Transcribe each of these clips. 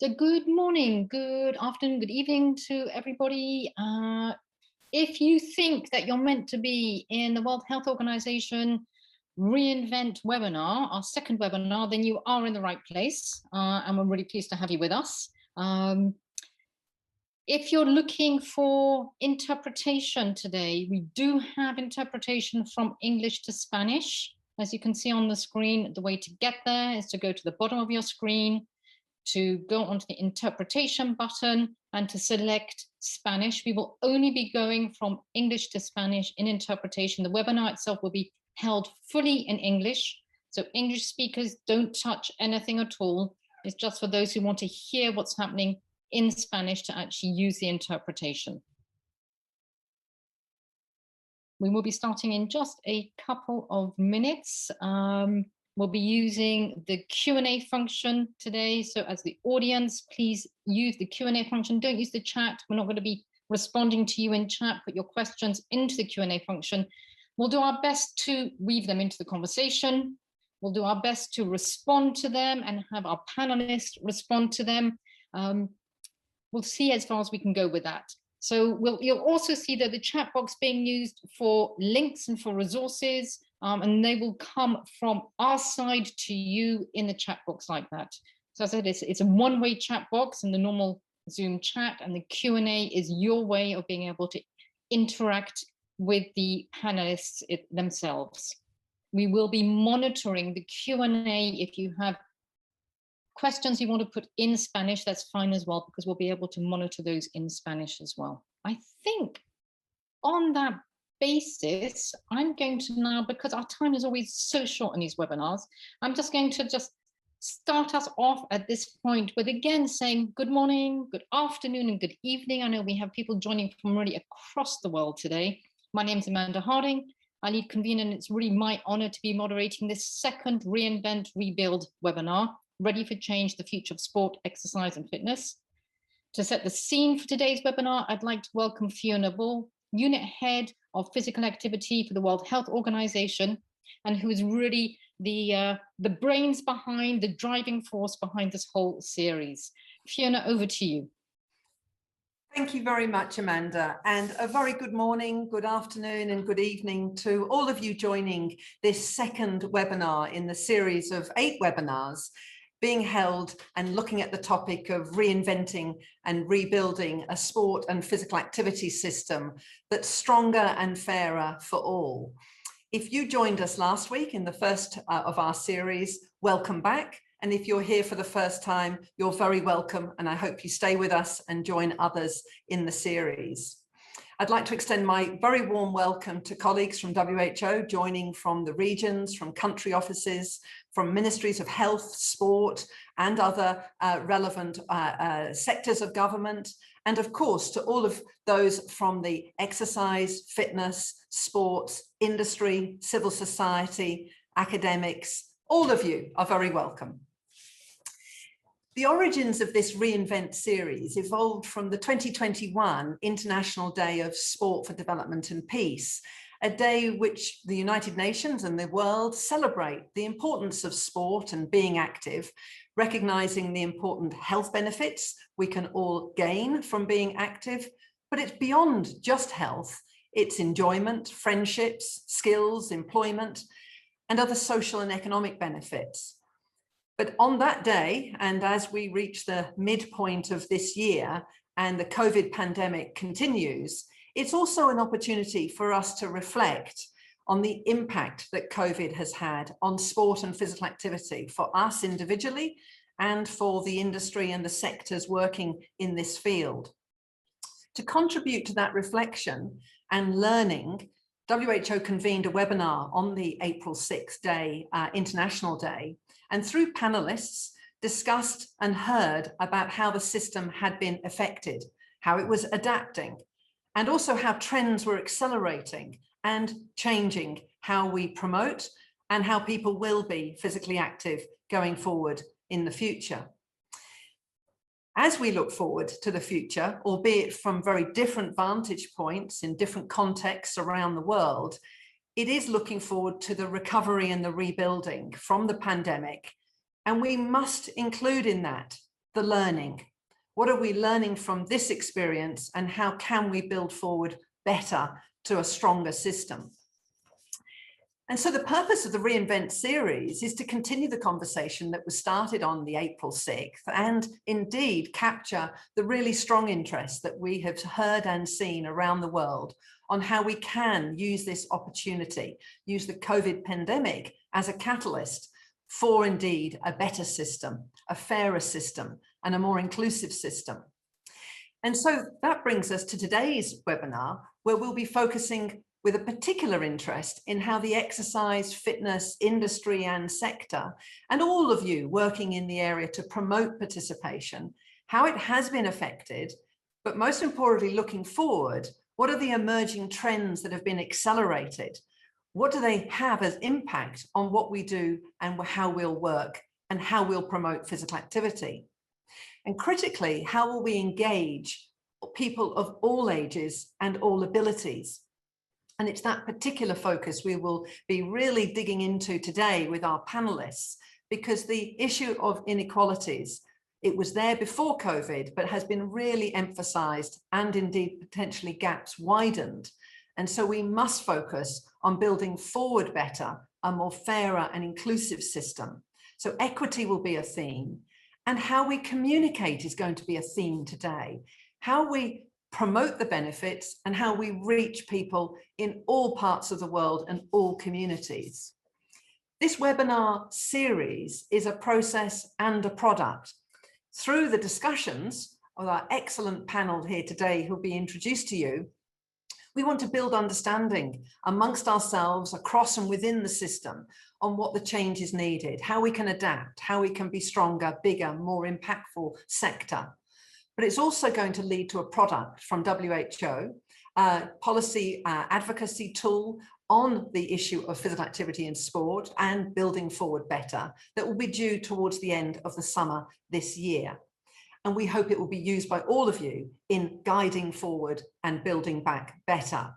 So good morning, good afternoon, good evening to everybody. If you think that you're meant to be in the World Health Organization reINVENT webinar, our second webinar, then you are in the right place. And we're really pleased to have you with us. If you're looking for interpretation today, we do have interpretation from English to Spanish. As you can see on the screen, the way to get there is to go to the bottom of your screen, to go onto the interpretation button and to select Spanish. We will only be going from English to Spanish in interpretation. The webinar itself will be held fully in English. So English speakers don't touch anything at all. It's just for those who want to hear what's happening in Spanish to actually use the interpretation. We will be starting in just a couple of minutes. We'll be using the Q&A function today. So as the audience, please use the Q&A function. Don't use the chat. We're not going to be responding to you in chat. Put your questions into the Q&A function. We'll do our best to weave them into the conversation. We'll do our best to respond to them and have our panelists respond to them. We'll see as far as we can go with that. So you'll also see that the chat box being used for links and for resources, and they will come from our side to you in the chat box like that. So as I said, it's a one-way chat box in the normal Zoom chat, and the Q&A is your way of being able to interact with the panelists themselves. We will be monitoring the Q&A. If you have questions you want to put in Spanish, that's fine as well, because we'll be able to monitor those in Spanish as well. I think on that basis, I'm going to now, because our time is always so short in these webinars, I'm just going to start us off at this point with again saying good morning, good afternoon, and good evening. I know we have people joining from really across the world today. My name is Amanda Harding. I lead convener, and it's really my honor to be moderating this second reINVENT Rebuild webinar, Ready for Change, the Future of Sport, Exercise and Fitness. To set the scene for today's webinar, I'd like to welcome Fiona Bull, Unit Head of Physical Activity for the World Health Organization, and who is really the brains behind, the driving force behind this whole series. Fiona, over to you. Thank you very much, Amanda, and a very good morning, good afternoon and good evening to all of you joining this second webinar in the series of 8 webinars being held and looking at the topic of reinventing and rebuilding a sport and physical activity system that's stronger and fairer for all. If you joined us last week in the first of our series, welcome back. And if you're here for the first time, you're very welcome. And I hope you stay with us and join others in the series. I'd like to extend my very warm welcome to colleagues from WHO joining from the regions, from country offices, from ministries of health, sport, and other relevant sectors of government. And of course, to all of those from the exercise, fitness, sports, industry, civil society, academics, all of you are very welcome. The origins of this reINVENT series evolved from the 2021 International Day of Sport for Development and Peace, a day which the United Nations and the world celebrate the importance of sport and being active, recognizing the important health benefits we can all gain from being active, but it's beyond just health. It's enjoyment, friendships, skills, employment, and other social and economic benefits. But on that day, and as we reach the midpoint of this year and the COVID pandemic continues, it's also an opportunity for us to reflect on the impact that COVID has had on sport and physical activity for us individually and for the industry and the sectors working in this field. To contribute to that reflection and learning, WHO convened a webinar on the April 6th day, International Day, and through panelists discussed and heard about how the system had been affected, how it was adapting, and also how trends were accelerating and changing how we promote and how people will be physically active going forward in the future. As we look forward to the future, albeit from very different vantage points in different contexts around the world, it is looking forward to the recovery and the rebuilding from the pandemic. And we must include in that the learning. What are we learning from this experience, and how can we build forward better to a stronger system? And so the purpose of the reINVENT series is to continue the conversation that was started on the April 6th, and indeed capture the really strong interest that we have heard and seen around the world on how we can use this opportunity, use the COVID pandemic as a catalyst for indeed a better system, a fairer system, and a more inclusive system. And so that brings us to today's webinar, where we'll be focusing with a particular interest in how the exercise, fitness, industry and sector, and all of you working in the area to promote participation, how it has been affected, but most importantly, looking forward, what are the emerging trends that have been accelerated? What do they have as impact on what we do and how we'll work and how we'll promote physical activity? And critically, how will we engage people of all ages and all abilities? And it's that particular focus we will be really digging into today with our panelists, because the issue of inequalities, it was there before COVID, but has been really emphasized, and indeed potentially gaps widened. And so we must focus on building forward better, a more fairer and inclusive system. So equity will be a theme, and how we communicate is going to be a theme today. How we promote the benefits and how we reach people in all parts of the world and all communities. This webinar series is a process and a product. Through the discussions of our excellent panel here today, who'll be introduced to you, we want to build understanding amongst ourselves, across and within the system, on what the change is needed, how we can adapt, how we can be stronger, bigger, more impactful sector. But it's also going to lead to a product from WHO, a policy advocacy tool on the issue of physical activity in sport and building forward better, that will be due towards the end of the summer this year. And we hope it will be used by all of you in guiding forward and building back better.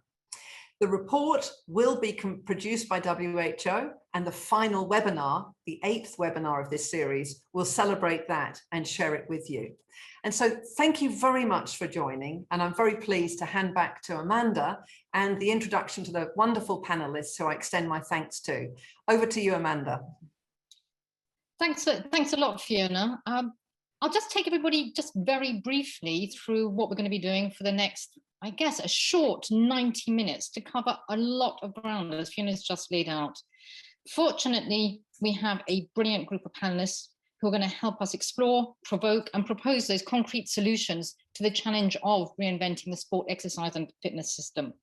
The report will be produced by WHO, and the final webinar, the 8th webinar of this series, will celebrate that and share it with you. And so thank you very much for joining, and I'm very pleased to hand back to Amanda and the introduction to the wonderful panelists who I extend my thanks to. Over to you, Amanda. Thanks a lot, Fiona. I'll just take everybody just very briefly through what we're going to be doing for the next, I guess, a short 90 minutes to cover a lot of ground, as Fiona's just laid out. Fortunately, we have a brilliant group of panelists who are going to help us explore, provoke, and propose those concrete solutions to the challenge of reinventing the sport, exercise, and fitness system.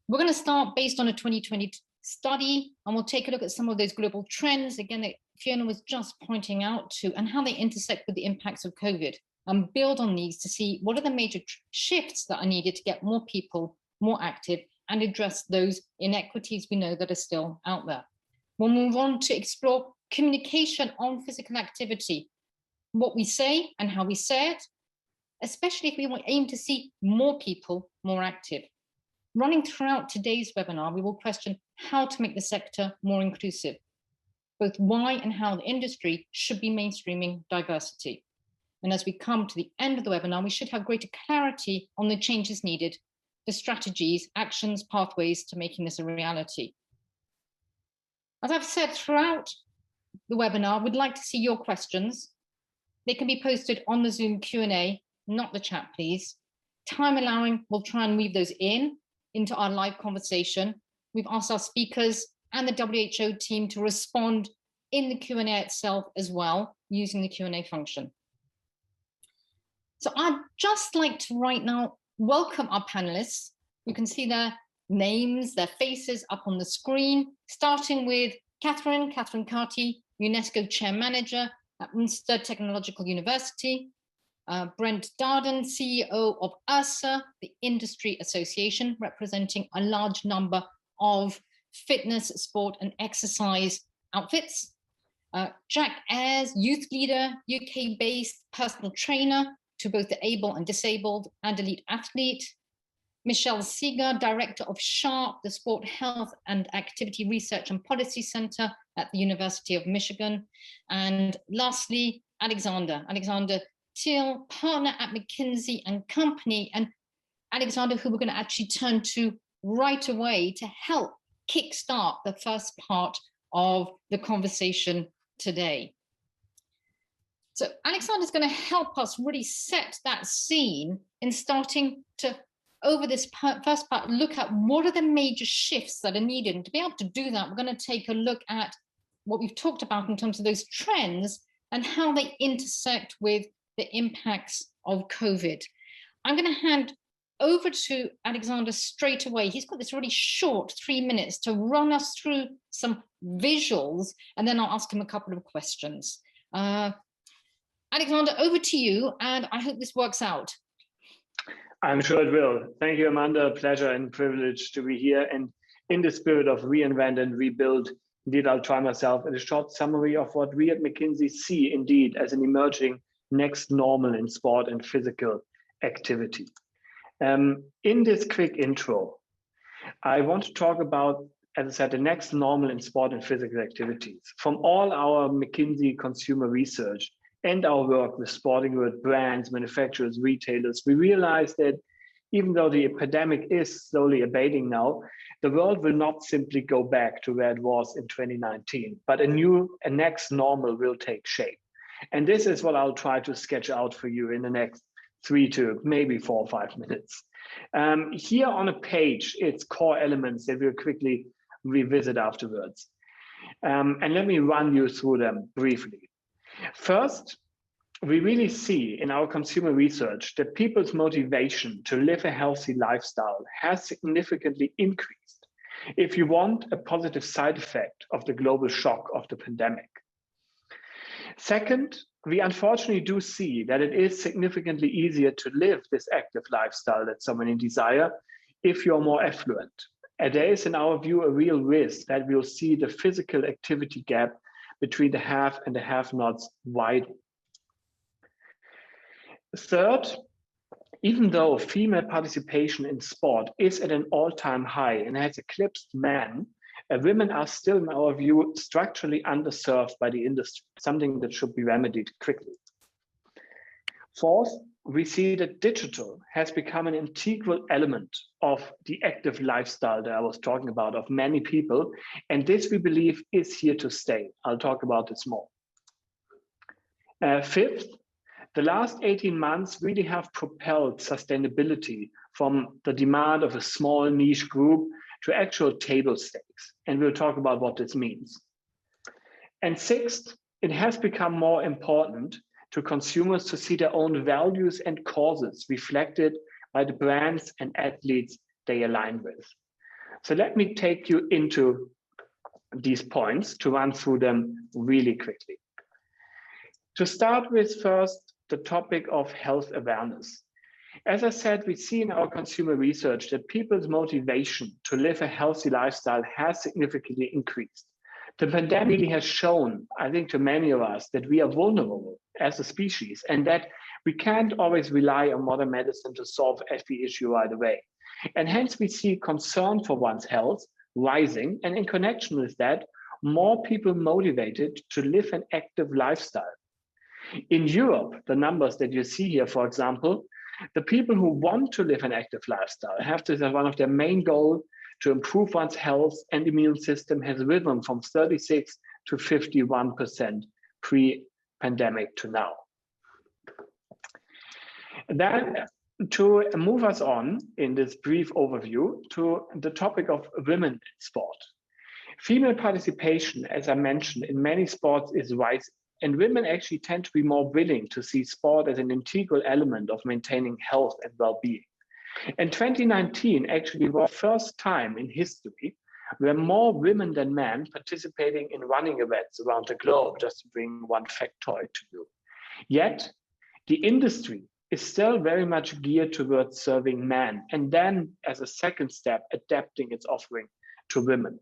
We're going to start based on a 2020 study, and we'll take a look at some of those global trends, again, that Fiona was just pointing out to, and how they intersect with the impacts of COVID, and build on these to see what are the major shifts that are needed to get more people more active and address those inequities we know that are still out there. We'll move on to explore communication on physical activity, what we say and how we say it, especially if we aim to see more people more active. Running throughout today's webinar, we will question how to make the sector more inclusive, both why and how the industry should be mainstreaming diversity. And as we come to the end of the webinar, we should have greater clarity on the changes needed, the strategies, actions, pathways to making this a reality. As I've said throughout the webinar, we'd like to see your questions. They can be posted on the Zoom Q&A, not the chat, please. Time allowing, we'll try and weave those into our live conversation. We've asked our speakers and the WHO team to respond in the Q&A itself as well, using the Q&A function. So I'd just like to right now welcome our panelists. You can see their names, their faces up on the screen, starting with Catherine Carty, UNESCO Chair Manager at Munster Technological University, Brent Darden, CEO of URSA, the industry association, representing a large number of fitness, sport and exercise outfits. Jack Ayres, youth leader, UK-based personal trainer to both the able and disabled and elite athlete. Michelle Seeger, director of SHARP, the Sport Health and Activity Research and Policy Center at the University of Michigan. And lastly, Alexander Till, partner at McKinsey and Company, and Alexander, who we're going to actually turn to right away to help kickstart the first part of the conversation today. So Alexander's going to help us really set that scene in starting to, over this first part, look at what are the major shifts that are needed. And to be able to do that, we're going to take a look at what we've talked about in terms of those trends and how they intersect with the impacts of COVID. I'm going to hand over to Alexander straight away. He's got this really short 3 minutes to run us through some visuals, and then I'll ask him a couple of questions. Alexander, over to you, and I hope this works out. I'm sure it will. Thank you, Amanda. Pleasure and privilege to be here. And in the spirit of reinvent and rebuild, indeed, I'll try myself at a short summary of what we at McKinsey see indeed as an emerging next normal in sport and physical activity. In this quick intro, I want to talk about, as I said, the next normal in sport and physical activities. From all our McKinsey consumer research and our work with sporting world brands, manufacturers, retailers, we realize that even though the epidemic is slowly abating now, the world will not simply go back to where it was in 2019, but a next normal will take shape. And this is what I'll try to sketch out for you in the next 3 to maybe 4 or 5 minutes. Here on a page, it's core elements that we'll quickly revisit afterwards. And let me run you through them briefly. First, we really see in our consumer research that people's motivation to live a healthy lifestyle has significantly increased if you want a positive side effect of the global shock of the pandemic. Second, we unfortunately do see that it is significantly easier to live this active lifestyle that so many desire if you're more affluent. And there is, in our view, a real risk that we'll see the physical activity gap between the have and the have-nots widen. Third, even though female participation in sport is at an all-time high and has eclipsed men, women are still, in our view, structurally underserved by the industry, something that should be remedied quickly. Fourth, we see that digital has become an integral element of the active lifestyle that I was talking about of many people, and this, we believe, is here to stay. I'll talk about this more. Fifth, the last 18 months really have propelled sustainability from the demand of a small niche group to actual table stakes. And we'll talk about what this means. And sixth, it has become more important to consumers to see their own values and causes reflected by the brands and athletes they align with. So let me take you into these points to run through them really quickly. To start with, first, the topic of health awareness. As I said, we see in our consumer research that people's motivation to live a healthy lifestyle has significantly increased. The pandemic really has shown, I think, to many of us that we are vulnerable as a species and that we can't always rely on modern medicine to solve every issue right away. And hence we see concern for one's health rising, and in connection with that, more people motivated to live an active lifestyle. In Europe, the numbers that you see here, for example, the people who want to live an active lifestyle have this as one of their main goals to improve one's health and immune system has risen from 36 to 51% pre-pandemic to now. Then to move us on in this brief overview to the topic of women in sport. Female participation, as I mentioned, in many sports is rising. And women actually tend to be more willing to see sport as an integral element of maintaining health and well-being. And 2019 actually was the first time in history where more women than men participating in running events around the globe, just to bring one factoid to you. Yet, the industry is still very much geared towards serving men, and then as a second step, adapting its offering to women.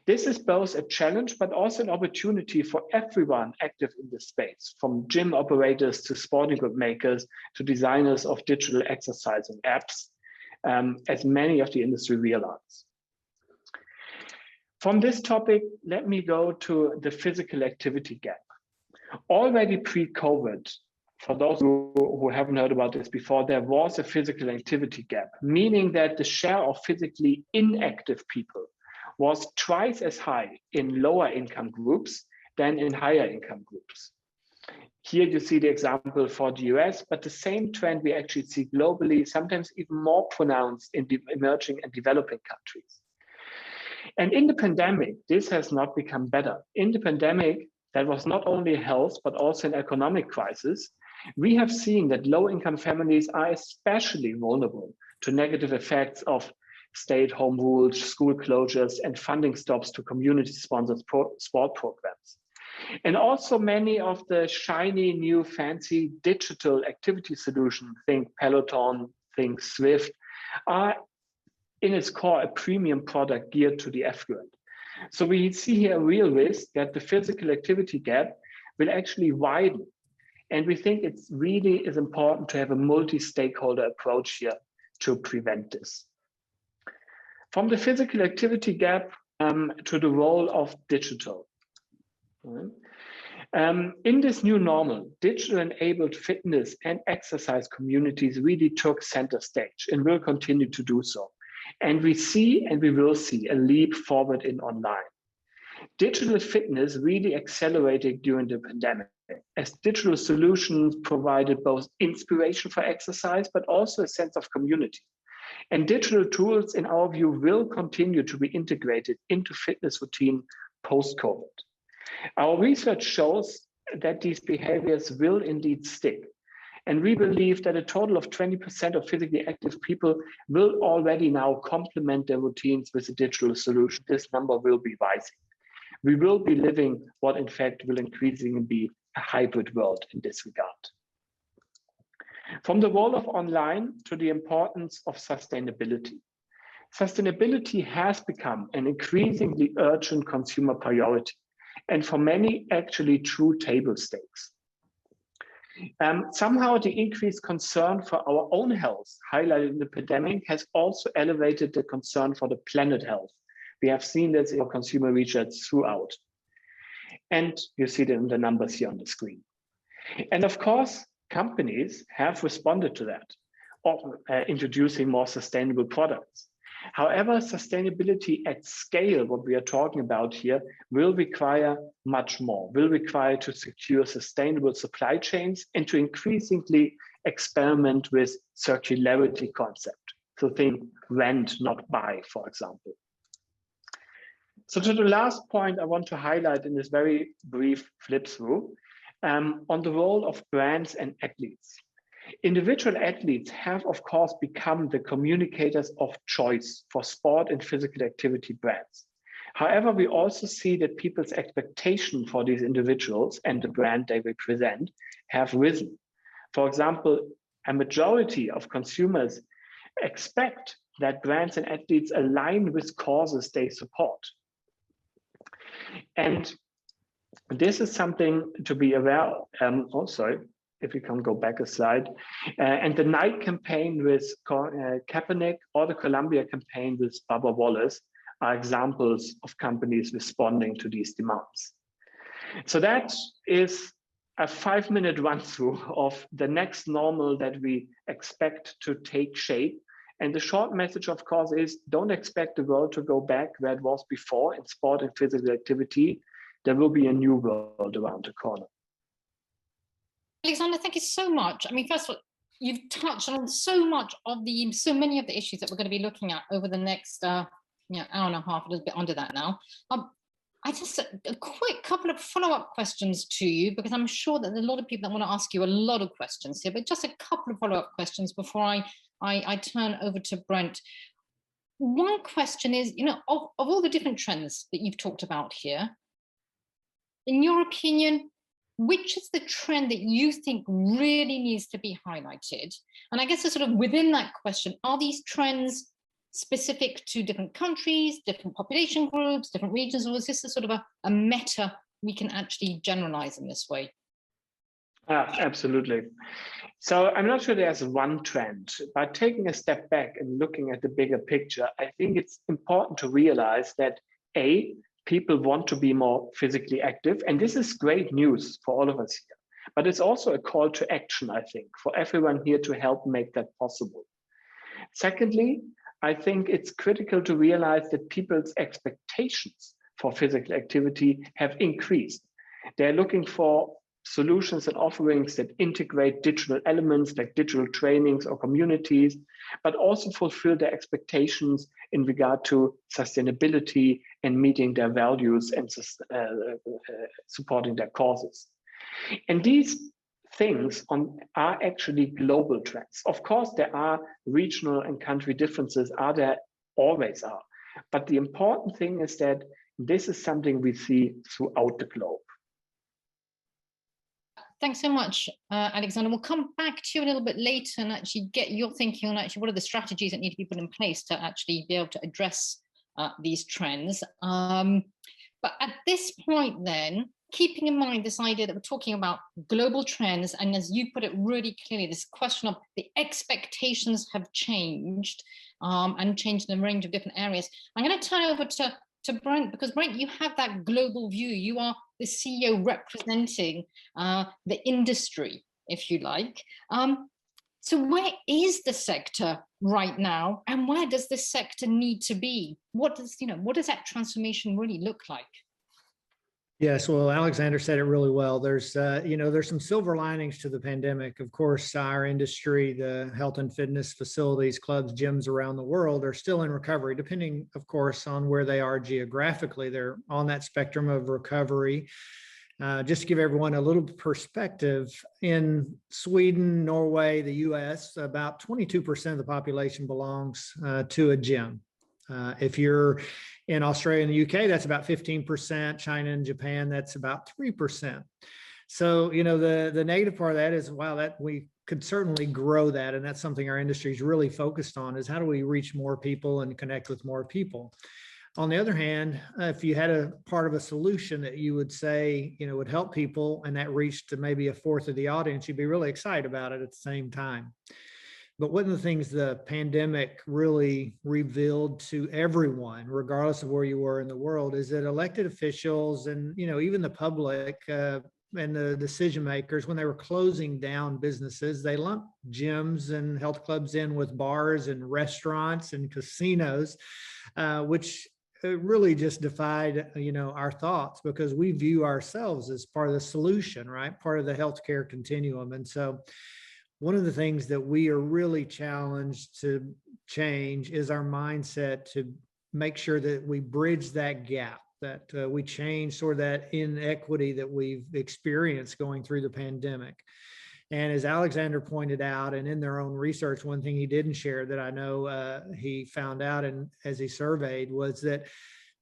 This is both a challenge, but also an opportunity for everyone active in this space, from gym operators to sporting good makers to designers of digital exercising apps, as many of the industry realize. From this topic, let me go to the physical activity gap. Already pre-COVID, for those who haven't heard about this before, there was a physical activity gap, meaning that the share of physically inactive people was twice as high in lower income groups than in higher income groups. Here you see the example for the US, but the same trend we actually see globally, sometimes even more pronounced in the emerging and developing countries. And in the pandemic, this has not become better. In the pandemic, that was not only a health, but also an economic crisis. We have seen that low-income families are especially vulnerable to negative effects of stay-at-home rules, school closures, and funding stops to community-sponsored sport programs. And also many of the shiny, new, fancy digital activity solutions, think Peloton, think Swift, are in its core a premium product geared to the affluent. So we see here a real risk that the physical activity gap will actually widen. And we think it really is important to have a multi-stakeholder approach here to prevent this. From the physical activity gap to the role of digital. In this new normal, digital-enabled fitness and exercise communities really took center stage and will continue to do so. And we see and we will see a leap forward in online. Digital fitness really accelerated during the pandemic as digital solutions provided both inspiration for exercise, but also a sense of community. And digital tools, in our view, will continue to be integrated into fitness routine post-COVID. Our research shows that these behaviors will indeed stick. And we believe that a total of 20% of physically active people will already now complement their routines with a digital solution. This number will be rising. We will be living what in fact will increasingly be a hybrid world in this regard. From the role of online to the importance of sustainability. Sustainability has become an increasingly urgent consumer priority, and for many actually true table stakes. Somehow the increased concern for our own health highlighted in the pandemic has also elevated the concern for the planet health. We have seen this in our consumer research throughout. And you see them in the numbers here on the screen. And of course, companies have responded to that, introducing more sustainable products. However, sustainability at scale, what we are talking about here, will require much more, will require to secure sustainable supply chains and to increasingly experiment with circularity concept. So think rent, not buy, for example. So to the last point I want to highlight in this very brief flip through on the role of brands and athletes. Individual athletes have, of course, become the communicators of choice for sport and physical activity brands. However, we also see that people's expectation for these individuals and the brand they represent have risen. For example, a majority of consumers expect that brands and athletes align with causes they support. And this is something to be aware of. If we can go back a slide. And the Nike campaign with Kaepernick or the Columbia campaign with Bubba Wallace are examples of companies responding to these demands. So that is a 5-minute run through of the next normal that we expect to take shape. And the short message, of course, is don't expect the world to go back where it was before in sport and physical activity. There will be a new world around the corner. Alexander, thank you so much. I mean, first of all, you've touched on so many of the issues that we're going to be looking at over the next hour and a half, a little bit under that now. I just a quick couple of follow-up questions to you, because I'm sure that there are a lot of people that want to ask you a lot of questions here, but just a couple of follow-up questions before I turn over to Brent. One question is, of all the different trends that you've talked about here, in your opinion, which is the trend that you think really needs to be highlighted? And I guess sort of within that question, are these trends specific to different countries, different population groups, different regions, or is this a sort of a meta we can actually generalize in this way? Absolutely. So I'm not sure there's one trend, but taking a step back and looking at the bigger picture, I think it's important to realize that people want to be more physically active. And this is great news for all of us here. But it's also a call to action, I think, for everyone here to help make that possible. Secondly, I think it's critical to realize that people's expectations for physical activity have increased. They're looking for solutions and offerings that integrate digital elements like digital trainings or communities, but also fulfill their expectations in regard to sustainability and meeting their values and supporting their causes. And these things are actually global trends. Of course, there are regional and country differences, there always are. But the important thing is that this is something we see throughout the globe. Thanks so much, Alexander. We'll come back to you a little bit later and actually get your thinking on actually what are the strategies that need to be put in place to actually be able to address these trends. But at this point then, keeping in mind this idea that we're talking about global trends, and as you put it really clearly, this question of the expectations have changed and changed in a range of different areas. I'm going to turn over to Brent, because Brent, you have that global view. You are the CEO representing the industry, if you like. So where is the sector right now, and where does this sector need to be? What does that transformation really look like? Yes, well, Alexander said it really well. There's some silver linings to the pandemic. Of course, our industry, the health and fitness facilities, clubs, gyms around the world are still in recovery, depending, of course, on where they are geographically. They're on that spectrum of recovery. Just to give everyone a little perspective, in Sweden, Norway, the US, about 22% of the population belongs to a gym. If you're in Australia and the UK, that's about 15%. China and Japan, that's about 3%. So, the negative part of that is, wow, that we could certainly grow that. And that's something our industry is really focused on, is how do we reach more people and connect with more people? On the other hand, if you had a part of a solution that you would say, would help people, and that reached to maybe a fourth of the audience, you'd be really excited about it at the same time. But one of the things the pandemic really revealed to everyone, regardless of where you were in the world, is that elected officials and, even the public and the decision makers, when they were closing down businesses, they lumped gyms and health clubs in with bars and restaurants and casinos, which really just defied, our thoughts, because we view ourselves as part of the solution, right? Part of the healthcare continuum. And so one of the things that we are really challenged to change is our mindset to make sure that we bridge that gap, that we change sort of that inequity that we've experienced going through the pandemic. And as Alexander pointed out, and in their own research, one thing he didn't share that I know he found out, and as he surveyed, was that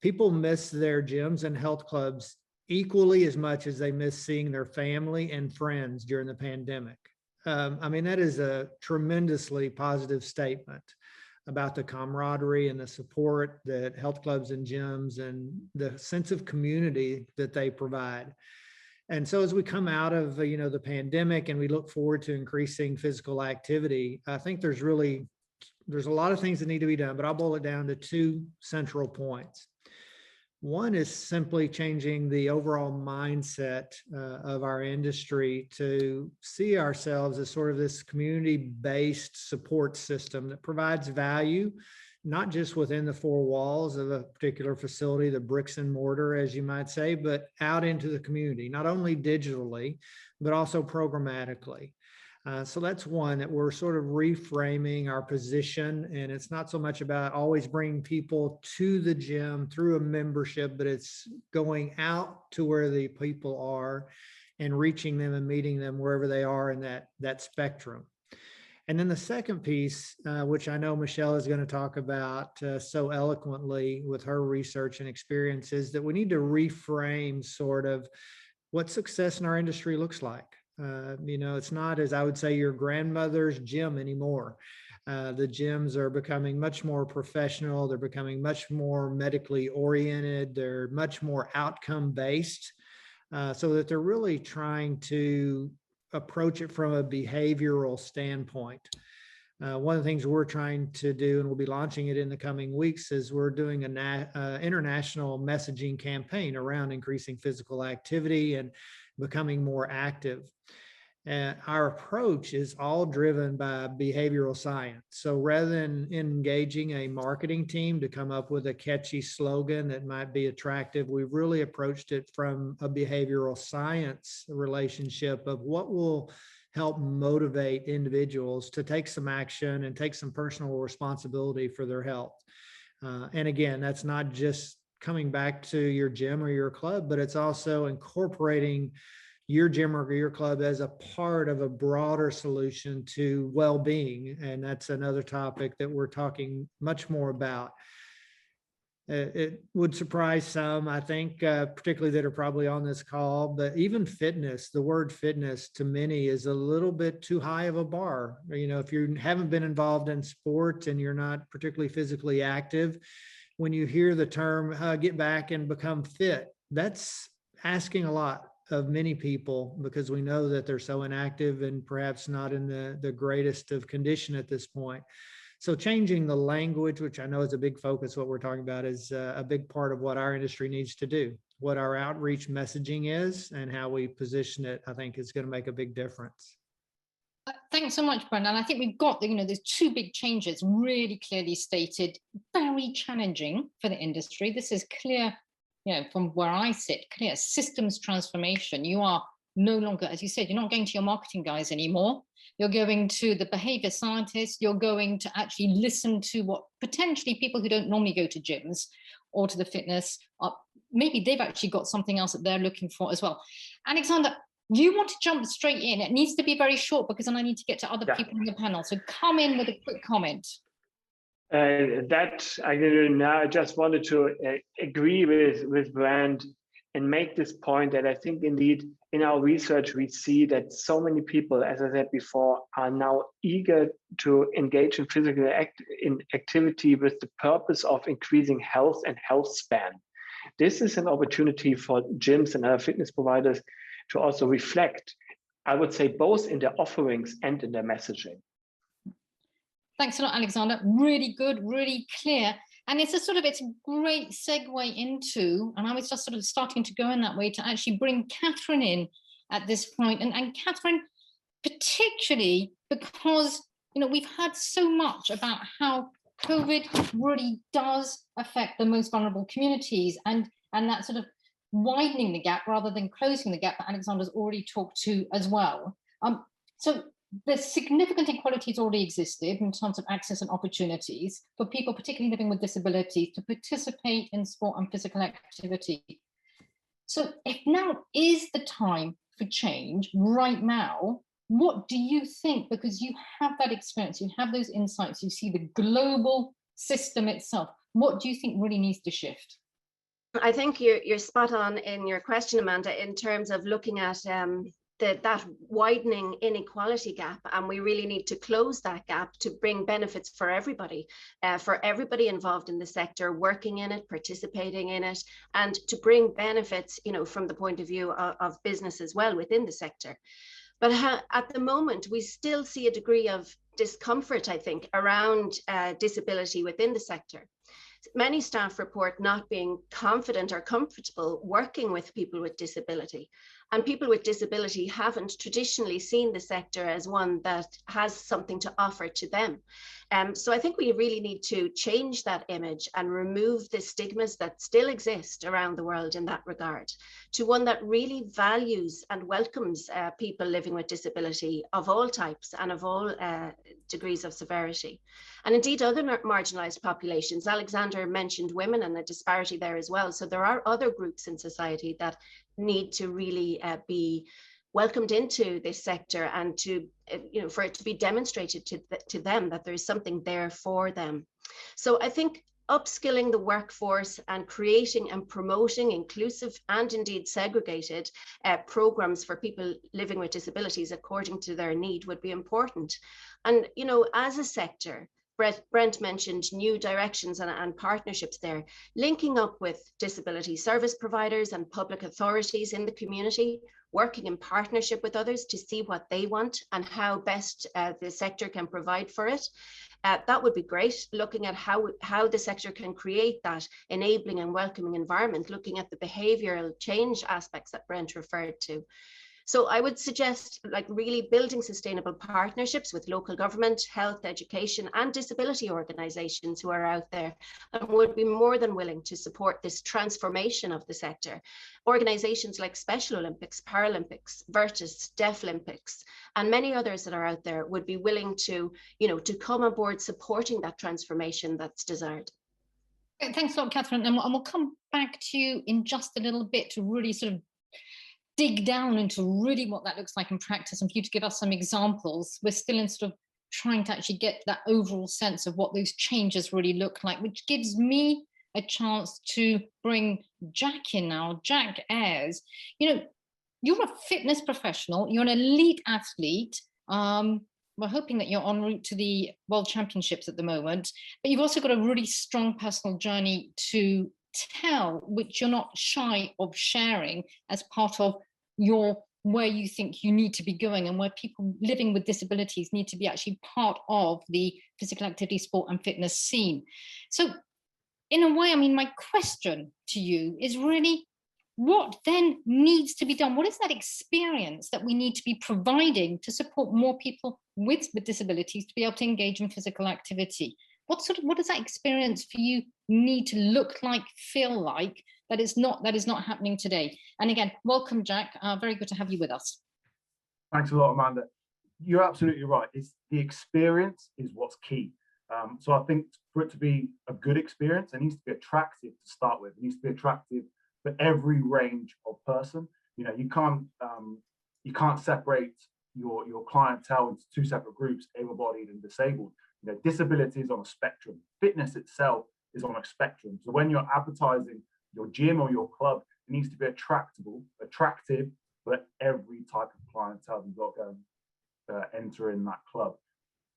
people miss their gyms and health clubs equally as much as they miss seeing their family and friends during the pandemic. That is a tremendously positive statement about the camaraderie and the support that health clubs and gyms and the sense of community that they provide. And so as we come out of, the pandemic and we look forward to increasing physical activity, I think there's a lot of things that need to be done, but I'll boil it down to two central points. One is simply changing the overall mindset of our industry to see ourselves as sort of this community-based support system that provides value, not just within the four walls of a particular facility, the bricks and mortar, as you might say, but out into the community, not only digitally, but also programmatically. So that's one, that we're sort of reframing our position, and it's not so much about always bringing people to the gym through a membership, but it's going out to where the people are and reaching them and meeting them wherever they are in that spectrum. And then the second piece, which I know Michelle is going to talk about so eloquently with her research and experience, is that we need to reframe sort of what success in our industry looks like. It's not, as I would say, your grandmother's gym anymore. The gyms are becoming much more professional. They're becoming much more medically oriented. They're much more outcome based, so that they're really trying to approach it from a behavioral standpoint. One of the things we're trying to do, and we'll be launching it in the coming weeks, is we're doing an international messaging campaign around increasing physical activity and becoming more active. And our approach is all driven by behavioral science. So rather than engaging a marketing team to come up with a catchy slogan that might be attractive, we've really approached it from a behavioral science relationship of what will help motivate individuals to take some action and take some personal responsibility for their health. And again, that's not just coming back to your gym or your club, but it's also incorporating your gym or your club as a part of a broader solution to well-being. And that's another topic that we're talking much more about. It would surprise some, I think, particularly that are probably on this call, but even fitness, the word fitness to many is a little bit too high of a bar. You know, if you haven't been involved in sports and you're not particularly physically active, when you hear the term get back and become fit, that's asking a lot of many people, because we know that they're so inactive and perhaps not in the greatest of condition at this point. So changing the language, which I know is a big focus, what we're talking about, is a big part of what our industry needs to do. What our outreach messaging is and how we position it, I think, is going to make a big difference. Thanks so much, Brendan. I think we've got, there's two big changes really clearly stated, very challenging for the industry. This is clear, from where I sit, clear systems transformation. You are no longer, as you said, you're not going to your marketing guys anymore. You're going to the behavior scientists. You're going to actually listen to what potentially people who don't normally go to gyms or to the fitness, maybe they've actually got something else that they're looking for as well. Alexander, you want to jump straight in. It needs to be very short because then I need to get to other people in the panel. So come in with a quick comment. That I do now. I just wanted to agree with Brand and make this point that I think indeed in our research we see that so many people, as I said before, are now eager to engage in physical activity with the purpose of increasing health and health span. This is an opportunity for gyms and other fitness providers to also reflect, I would say, both in their offerings and in their messaging. Thanks a lot, Alexander. Really good, really clear. And it's a great segue into, and I was just sort of starting to go in that way to actually bring Catherine in at this point. And Catherine, particularly because, we've heard so much about how COVID really does affect the most vulnerable communities and that sort of widening the gap rather than closing the gap that Alexander's already talked to as well. So the significant inequalities already existed in terms of access and opportunities for people, particularly living with disabilities, to participate in sport and physical activity. So if now is the time for change right now, what do you think? Because you have that experience, you have those insights, you see the global system itself. What do you think really needs to shift? I think you're spot on in your question, Amanda, in terms of looking at that widening inequality gap, and we really need to close that gap to bring benefits for everybody involved in the sector, working in it, participating in it, and to bring benefits, from the point of view of business as well within the sector. But at the moment, we still see a degree of discomfort, I think, around disability within the sector. Many staff report not being confident or comfortable working with people with disability. And people with disability haven't traditionally seen the sector as one that has something to offer to them. So I think we really need to change that image and remove the stigmas that still exist around the world in that regard, to one that really values and welcomes people living with disability of all types and of all degrees of severity. And indeed other marginalized populations. Alexander mentioned women and the disparity there as well. So there are other groups in society that need to really be welcomed into this sector, and to for it to be demonstrated to them that there is something there for them. So I think upskilling the workforce and creating and promoting inclusive and indeed segregated programs for people living with disabilities according to their need would be important. And as a sector, Brent mentioned new directions and partnerships there, linking up with disability service providers and public authorities in the community, working in partnership with others to see what they want and how best the sector can provide for it. That would be great, looking at how the sector can create that enabling and welcoming environment, looking at the behavioural change aspects that Brent referred to. So I would suggest like really building sustainable partnerships with local government, health, education and disability organisations who are out there and would be more than willing to support this transformation of the sector. Organisations like Special Olympics, Paralympics, Virtus, Deaflympics and many others that are out there would be willing to, to come on board supporting that transformation that's desired. Thanks a lot, Catherine. And we'll come back to you in just a little bit to really sort of dig down into really what that looks like in practice and for you to give us some examples. We're still in sort of trying to actually get that overall sense of what those changes really look like, which gives me a chance to bring Jack in now. Jack Ayres, you're a fitness professional, you're an elite athlete. We're hoping that you're en route to the World Championships at the moment, but you've also got a really strong personal journey to tell, which you're not shy of sharing as part of where you think you need to be going and where people living with disabilities need to be actually part of the physical activity, sport and fitness scene. So in a way, I mean, my question to you is really, what then needs to be done? What is that experience that we need to be providing to support more people with disabilities to be able to engage in physical activity? What does that experience for you need to look like, feel like, that is not happening today? And again, welcome, Jack. Very good to have you with us. Thanks a lot, Amanda. You're absolutely right. It's the experience is what's key. So I think for it to be a good experience, it needs to be attractive to start with. It needs to be attractive for every range of person. You can't separate your clientele into two separate groups, able-bodied and disabled. Disability is on a spectrum. Fitness itself is on a spectrum. So when you're advertising your gym or your club, it needs to be attractive for every type of clientele you've got going enter in that club.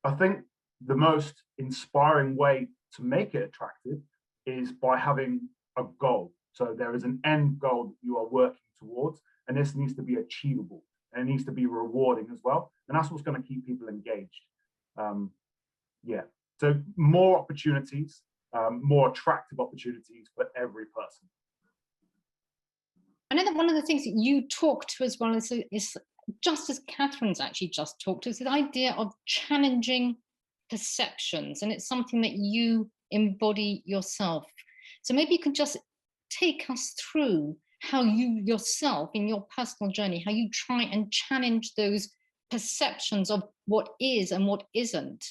I think the most inspiring way to make it attractive is by having a goal. So there is an end goal that you are working towards, and this needs to be achievable and it needs to be rewarding as well. And that's what's going to keep people engaged. So more opportunities, more attractive opportunities for every person. I know that one of the things that you talk to as well is just as Catherine's actually just talked to, is the idea of challenging perceptions, and it's something that you embody yourself. So maybe you can just take us through how you yourself in your personal journey, how you try and challenge those perceptions of what is and what isn't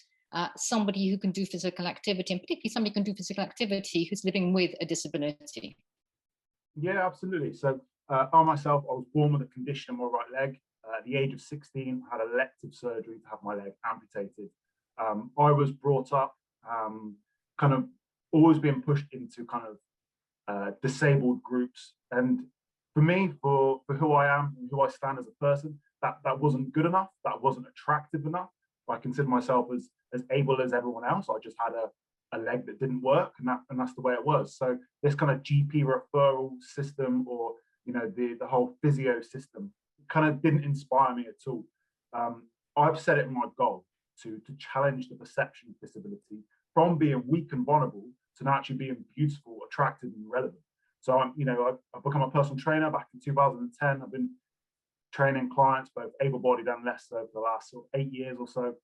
somebody who can do physical activity, and particularly somebody who can do physical activity who's living with a disability. Yeah, absolutely. So I myself, I was born with a condition in my right leg. At the age of 16, I had elective surgery to have my leg amputated. I was brought up kind of always being pushed into kind of disabled groups. And for me, for who I am and who I stand as a person, that wasn't good enough. That wasn't attractive enough. I consider myself as able as everyone else. I just had a leg that didn't work, and that's the way it was. So this kind of GP referral system, or the whole physio system, kind of didn't inspire me at all. I've set it in my goal to challenge the perception of disability from being weak and vulnerable to now actually being beautiful, attractive, and relevant. So I've become a personal trainer back in 2010. I've been training clients, both able-bodied and less so, for the last 8 years or so.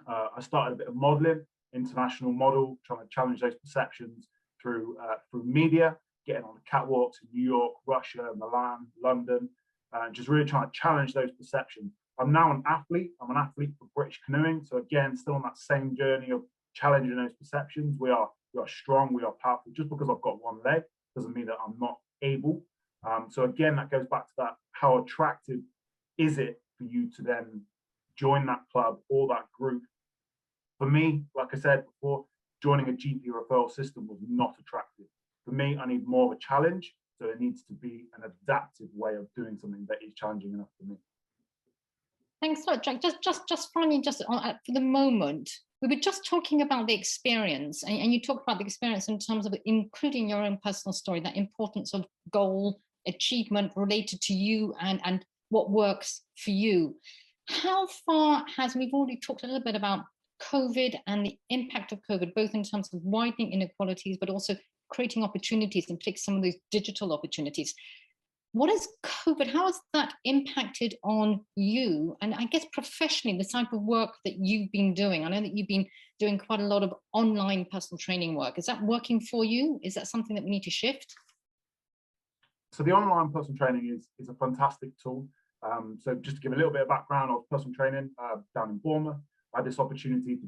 I started a bit of modeling, international model, trying to challenge those perceptions through media, getting on the catwalks in New York, Russia, Milan, London, and just really trying to challenge those perceptions. I'm now an athlete. I'm an athlete for British canoeing. So again, still on that same journey of challenging those perceptions. We are strong, we are powerful. Just because I've got one leg doesn't mean that I'm not able. So again, that goes back to that, how attractive is it for you to then join that club or that group? For me, like I said before, joining a GP referral system was not attractive. For me, I need more of a challenge. So it needs to be an adaptive way of doing something that is challenging enough for me. Thanks a lot, Jack. Just finally, for the moment, we were just talking about the experience, and you talked about the experience in terms of including your own personal story, that importance of goal achievement related to you and what works for you. How far we've already talked a little bit about COVID and the impact of COVID, both in terms of widening inequalities, but also creating opportunities, and particularly some of those digital opportunities. What is COVID? How has that impacted on you? And I guess professionally, the type of work that you've been doing. I know that you've been doing quite a lot of online personal training work. Is that working for you? Is that something that we need to shift? So the online personal training is a fantastic tool. So just to give a little bit of background of personal training down in Bournemouth, I had this opportunity to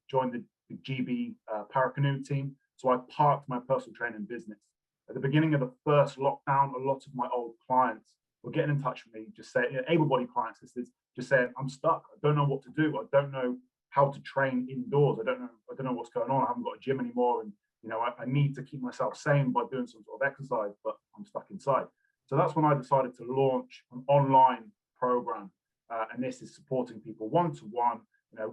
join the GB Paracanoe team. So I parked my personal training business. At the beginning of the first lockdown, a lot of my old clients were getting in touch with me, just saying, able-bodied clients, just saying, I'm stuck. I don't know what to do. I don't know how to train indoors. I don't know what's going on. I haven't got a gym anymore, and I need to keep myself sane by doing some sort of exercise, but I'm stuck inside. So that's when I decided to launch an online program, and this is supporting people one-to-one.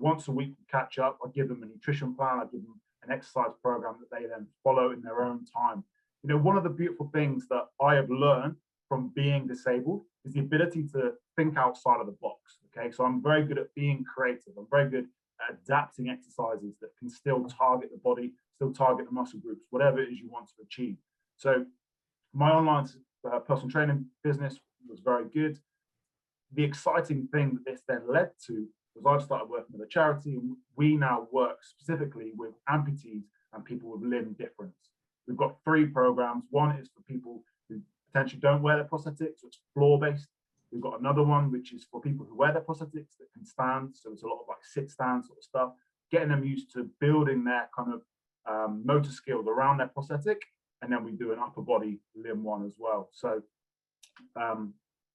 Once a week we catch up. I give them a nutrition plan. I give them an exercise program that they then follow in their own time. One of the beautiful things that I have learned from being disabled is the ability to think outside of the box. Okay, so I'm very good at being creative. I'm very good at adapting exercises that can still target the body, still target the muscle groups, whatever it is you want to achieve. So my online personal training business was very good. The exciting thing that this then led to was I started working with a charity, and we now work specifically with amputees and people with limb difference. We've got 3 programs. One is for people who potentially don't wear their prosthetics, so it's floor-based. We've got another one which is for people who wear their prosthetics that can stand, so it's a lot of like sit-stand sort of stuff, getting them used to building their kind of motor skills around their prosthetic, and then we do an upper body limb one as well. So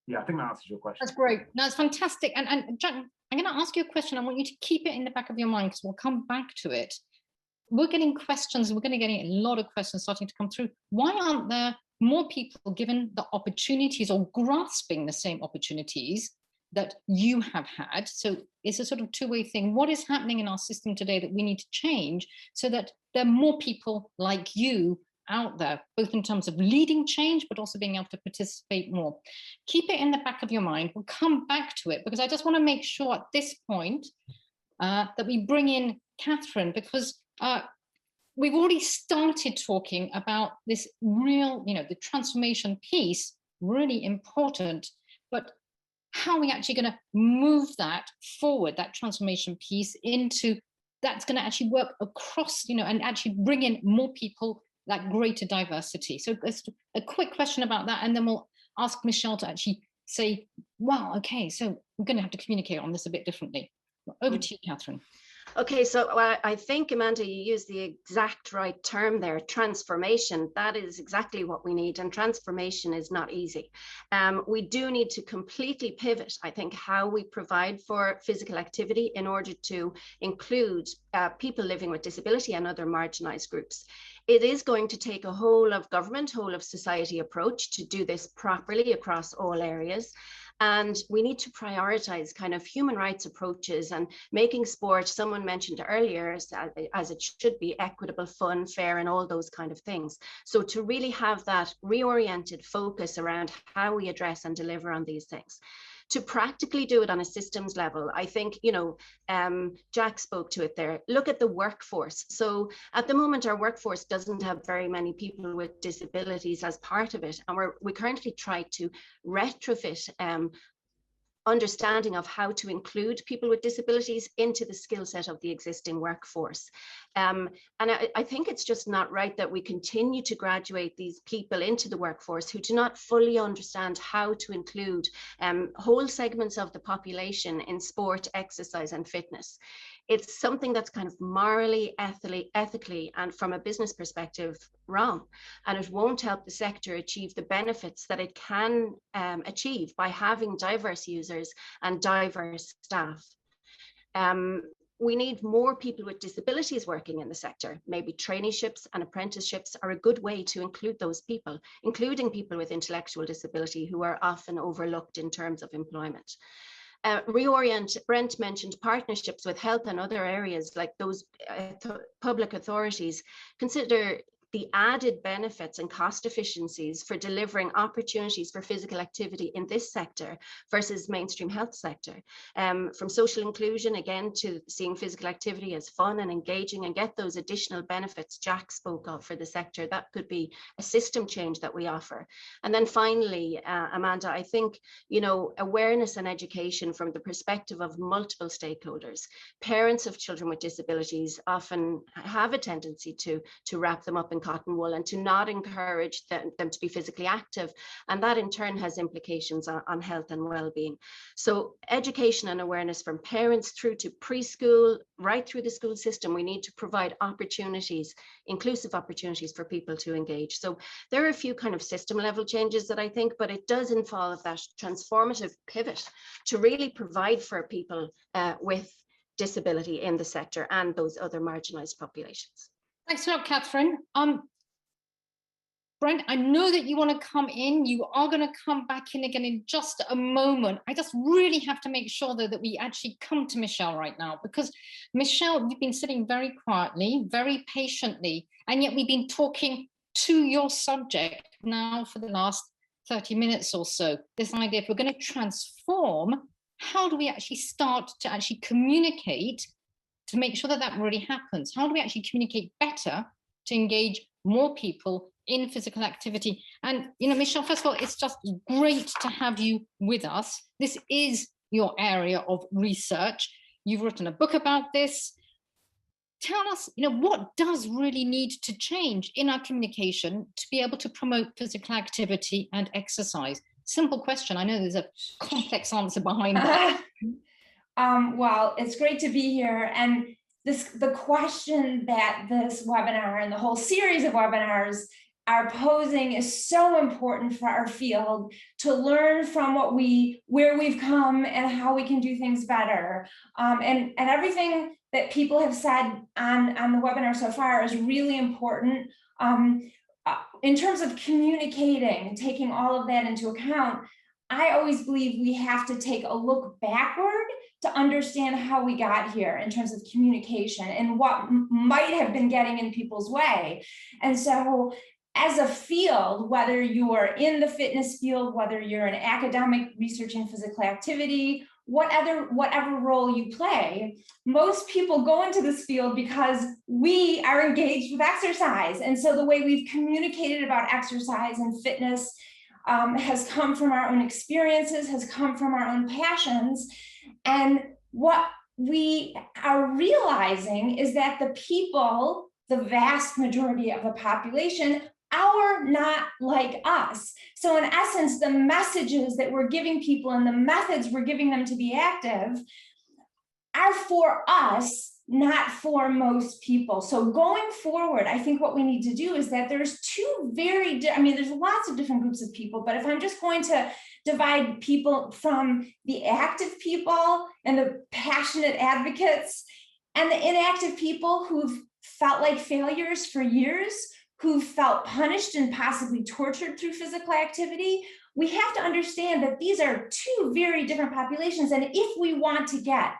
yeah, I think that answers your question. That's great. No, it's fantastic. And Jack, I'm going to ask you a question. I want you to keep it in the back of your mind because we'll come back to it. We're getting questions. We're going to get a lot of questions starting to come through. Why aren't there more people given the opportunities or grasping the same opportunities that you have had? So it's a sort of two-way thing. What is happening in our system today that we need to change so that there are more people like you out there, both in terms of leading change, but also being able to participate more? Keep it in the back of your mind. We'll come back to it because I just want to make sure at this point that we bring in Catherine, because we've already started talking about this real, the transformation piece, really important, but how are we actually going to move that forward, that transformation piece into that's going to actually work across, and actually bring in more people, that greater diversity. So just a quick question about that, and then we'll ask Michelle to actually say, wow, okay, so we're going to have to communicate on this a bit differently. Over to you, Catherine. Okay, so I think, Amanda, you used the exact right term there, transformation. That is exactly what we need, and transformation is not easy. We do need to completely pivot, I think, how we provide for physical activity in order to include people living with disability and other marginalized groups. It is going to take a whole of government, whole of society approach to do this properly across all areas. And we need to prioritize kind of human rights approaches and making sport, someone mentioned earlier, as it should be, equitable, fun, fair, and all those kind of things. So to really have that reoriented focus around how we address and deliver on these things. To practically do it on a systems level, I think, Jack spoke to it there. Look at the workforce. So at the moment, our workforce doesn't have very many people with disabilities as part of it. And we currently try to retrofit understanding of how to include people with disabilities into the skill set of the existing workforce. And I think it's just not right that we continue to graduate these people into the workforce who do not fully understand how to include whole segments of the population in sport, exercise, and fitness. It's something that's kind of morally, ethically, and from a business perspective, wrong. And it won't help the sector achieve the benefits that it can achieve by having diverse users and diverse staff. We need more people with disabilities working in the sector. Maybe traineeships and apprenticeships are a good way to include those people, including people with intellectual disability who are often overlooked in terms of employment. Brent mentioned partnerships with health and other areas like those public authorities. Consider the added benefits and cost efficiencies for delivering opportunities for physical activity in this sector versus mainstream health sector. From social inclusion, again, to seeing physical activity as fun and engaging and get those additional benefits Jack spoke of for the sector. That could be a system change that we offer. And then finally, Amanda, I think, you know, awareness and education from the perspective of multiple stakeholders. Parents of children with disabilities often have a tendency to wrap them up in cotton wool and to not encourage them to be physically active. And that in turn has implications on health and well-being. So education and awareness from parents through to preschool, right through the school system, we need to provide opportunities, inclusive opportunities for people to engage. So there are a few kind of system level changes that I think, but it does involve that transformative pivot to really provide for people with disability in the sector and those other marginalized populations. Thanks a lot, Catherine. Brent, I know that you want to come in. You are going to come back in again in just a moment. I just really have to make sure, though, that we actually come to Michelle right now, because Michelle, you've been sitting very quietly, very patiently, and yet we've been talking to your subject now for the last 30 minutes or so. This idea, if we're going to transform, how do we actually start to actually communicate to make sure that that really happens? How do we actually communicate better to engage more people in physical activity? And, you know, Michelle, first of all, it's just great to have you with us. This is your area of research. You've written a book about this. Tell us, you know, what does really need to change in our communication to be able to promote physical activity and exercise? Simple question. I know there's a complex answer behind that. Well, it's great to be here. And the question that this webinar and the whole series of webinars are posing is so important for our field to learn from where we've come and how we can do things better. And everything that people have said on the webinar so far is really important. In terms of communicating and taking all of that into account, I always believe we have to take a look backward to understand how we got here in terms of communication and what might have been getting in people's way. And so as a field, whether you are in the fitness field, whether you're an academic researching physical activity, whatever role you play, most people go into this field because we are engaged with exercise. And so the way we've communicated about exercise and fitness has come from our own experiences, has come from our own passions. And what we are realizing is that the people, the vast majority of the population, are not like us. So in essence, the messages that we're giving people and the methods we're giving them to be active are for us, not for most people. So going forward, I think what we need to do is that there's there's lots of different groups of people, but if I'm just going to divide people from the active people and the passionate advocates and the inactive people who've felt like failures for years, who felt punished and possibly tortured through physical activity, we have to understand that these are two very different populations. And if we want to get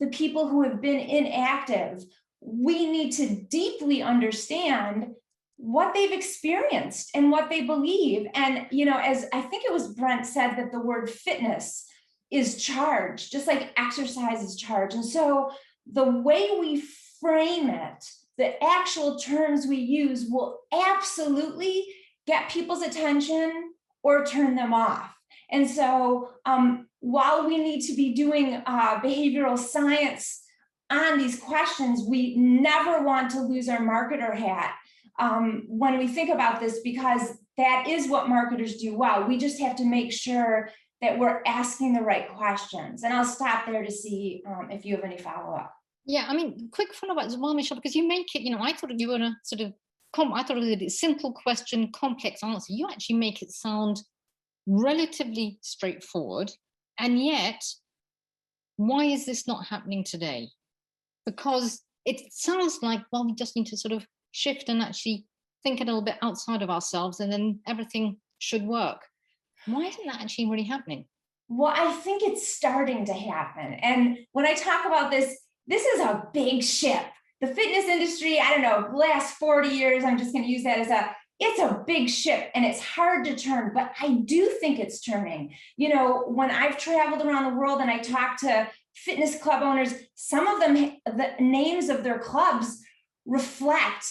the people who have been inactive, we need to deeply understand what they've experienced and what they believe. And, you know, as I think it was Brent said, that the word fitness is charged, just like exercise is charged. And so the way we frame it, the actual terms we use will absolutely get people's attention or turn them off. And so while we need to be doing behavioral science on these questions, we never want to lose our marketer hat when we think about this, because that is what marketers do well. We just have to make sure that we're asking the right questions. And I'll stop there to see if you have any follow-up. Yeah, I mean, quick follow-up as well, Michelle, because you make it, you know, I thought you were a sort of, I thought it was a simple question, complex answer. You actually make it sound relatively straightforward. And yet, why is this not happening today? Because it sounds like, well, we just need to sort of shift and actually think a little bit outside of ourselves, and then everything should work. Why isn't that actually really happening? Well, I think it's starting to happen. And when I talk about this, this is a big ship. The fitness industry, I don't know, the last 40 years, I'm just going to use that as it's a big ship and it's hard to turn, but I do think it's turning. You know, when I've traveled around the world and I talk to fitness club owners, some of them, the names of their clubs reflect